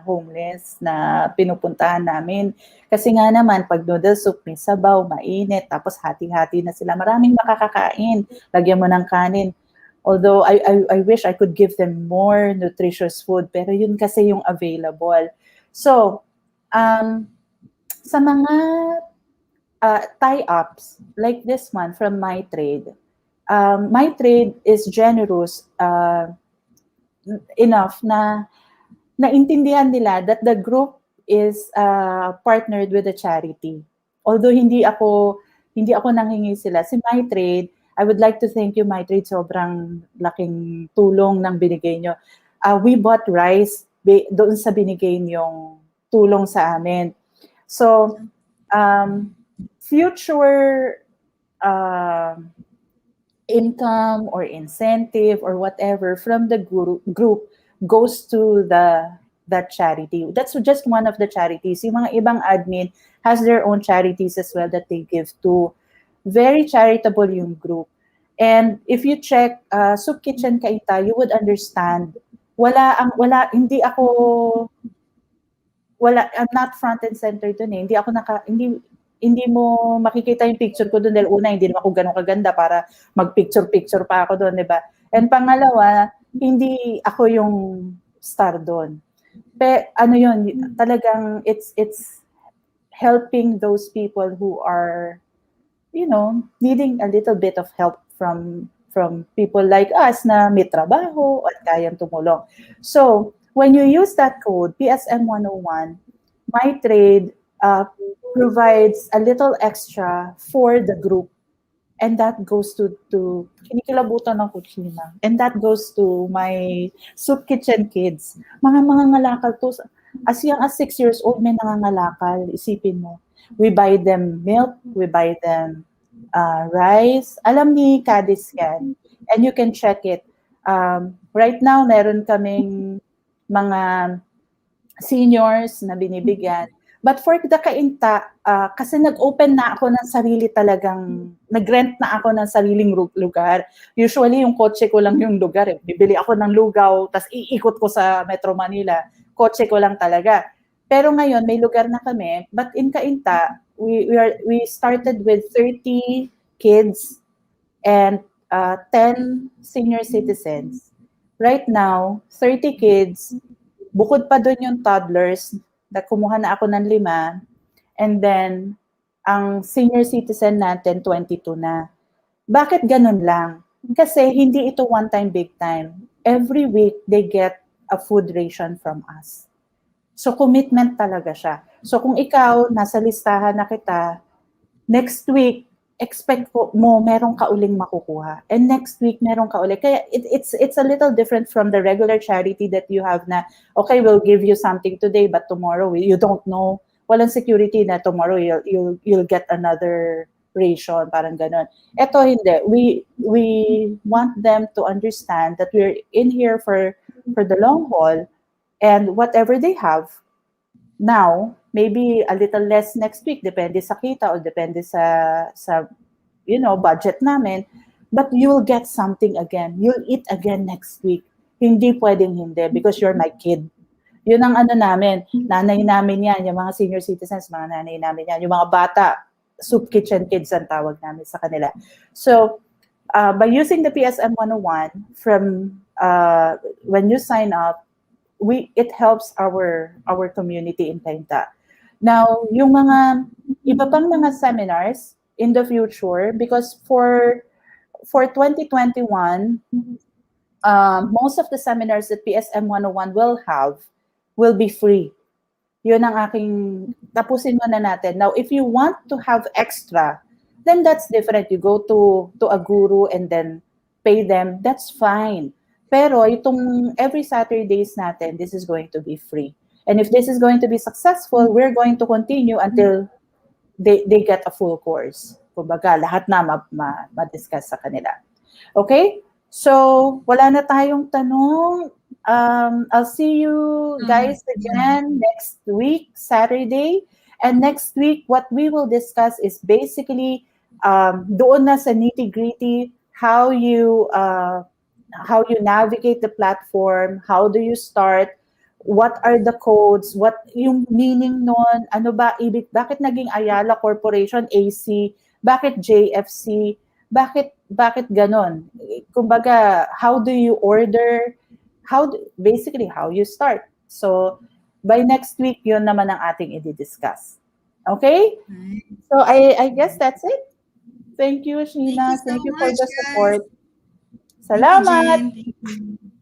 [SPEAKER 1] homeless na pinupuntahan namin. Kasi nga naman, pag noodle soup, may sabaw, mainit, tapos hati-hati na sila. Maraming makakakain. Lagyan mo ng kanin. Although I wish I could give them more nutritious food, pero yun kasi yung available. So, sa mga tie-ups, like this one from MyTrade, MyTrade is generous enough na naintindihan nila that the group is partnered with a charity. Although hindi ako nanghingi sila. Si MyTrade, I would like to thank you, MyTrade. Sobrang laking tulong ng binigay nyo. We bought rice doon sa binigay niyong tulong sa amin. So, future income or incentive or whatever from the group goes to that charity. That's just one of the charities. Yung mga ibang admin has their own charities as well that they give to. Very charitable yung group. And if you check Soup Kitchen Cainta, you would understand. I'm not front and center dun eh. Hindi mo makikita yung picture ko doon dahil una, hindi naman ako ganun kaganda para mag-picture-picture pa ako doon, di ba? And pangalawa, hindi ako yung star doon. Pero talagang it's helping those people who are, needing a little bit of help from people like us na may trabaho at kayang tumulong. So, when you use that code, PSM101, MyTrade provides a little extra for the group. And that goes to kinikilabutan ng kutsina. And that goes to my Soup Kitchen kids. Mga ngalakal to. As young as 6 years old, may nangangalakal. Isipin mo. We buy them milk. We buy them rice. Alam ni Cadiz yan. And you can check it. Right now, meron kaming mga seniors na binibigyan. But for the Cainta, kasi nag-open na ako ng sarili nag-rent na ako ng sariling lugar. Usually, yung kotse ko lang yung lugar. Bibili ako ng lugaw, tas iikot ko sa Metro Manila. Kotse ko lang talaga. Pero ngayon, may lugar na kami. But in Cainta, we started with 30 kids and 10 senior citizens. Right now, 30 kids, bukod pa doon yung toddlers, kumuha na ako ng 5, and then, ang senior citizen natin, 22 na. Bakit ganun lang? Kasi hindi ito one time, big time. Every week, they get a food ration from us. So, commitment talaga siya. So, kung ikaw, nasa listahan na kita, next week, expect mo meron ka uling makukuha. And next week, meron ka ulit. Kaya it's a little different from the regular charity that you have na, okay, we'll give you something today, but tomorrow, you don't know. Walang security na tomorrow you'll get another ration, parang ganon. Ito hindi. We want them to understand that we're in here for the long haul, and whatever they have now, maybe a little less next week, depende sa kita o depende sa budget namin, but you'll get something again. You'll eat again next week. Hindi pwedeng hindi because you're my kid. Yun ang ano namin, nanay namin yan, yung mga senior citizens, mga nanay namin yan, yung mga bata, soup kitchen kids ang tawag namin sa kanila. So, by using the PSM 101 from when you sign up, it helps our community in Kainta. Now, yung mga iba pang mga seminars in the future, because for 2021, most of the seminars that PSM 101 will be free. Yun ang aking, tapusin muna natin. Now, if you want to have extra, then that's different. You go to a guru and then pay them, that's fine. Pero itong every Saturdays natin, this is going to be free. And if this is going to be successful, we're going to continue until they get a full course. Kumbaga, lahat na ma-discuss sa kanila. Okay? So, wala na tayong tanong. I'll see you guys again next week, Saturday. And next week, what we will discuss is basically doon na sa nitty-gritty, how you navigate the platform, how do you start, what are the codes, what yung meaning nun, ano ba ibig, bakit naging Ayala Corporation AC, bakit JFC, bakit ganon. Kumbaga, how do you order, basically how you start. So by next week, yun naman ang ating i-discuss. Okay? So I guess that's it. Thank you, Sheena. Thank you for the support. Salamat.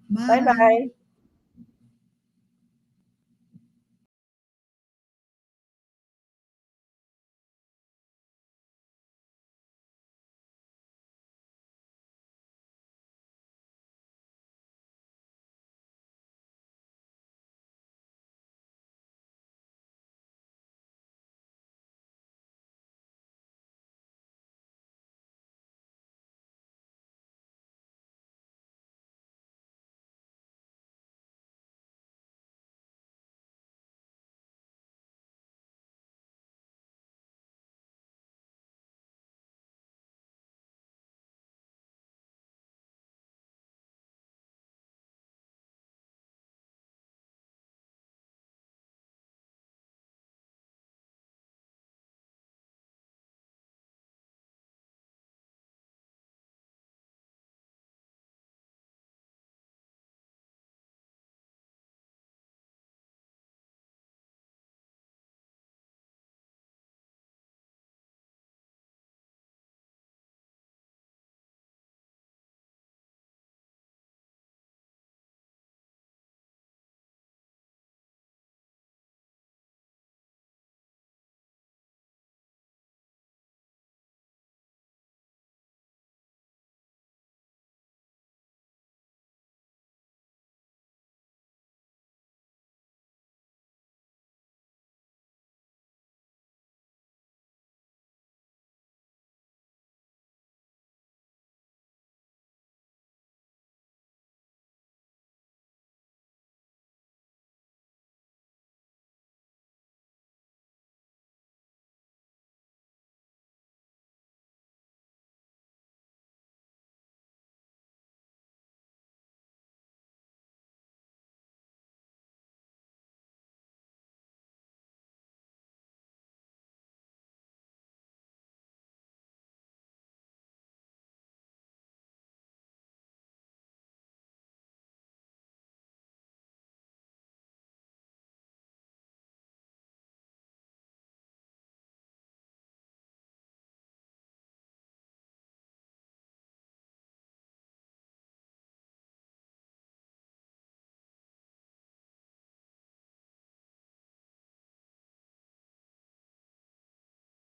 [SPEAKER 2] Bye.
[SPEAKER 1] Bye-bye.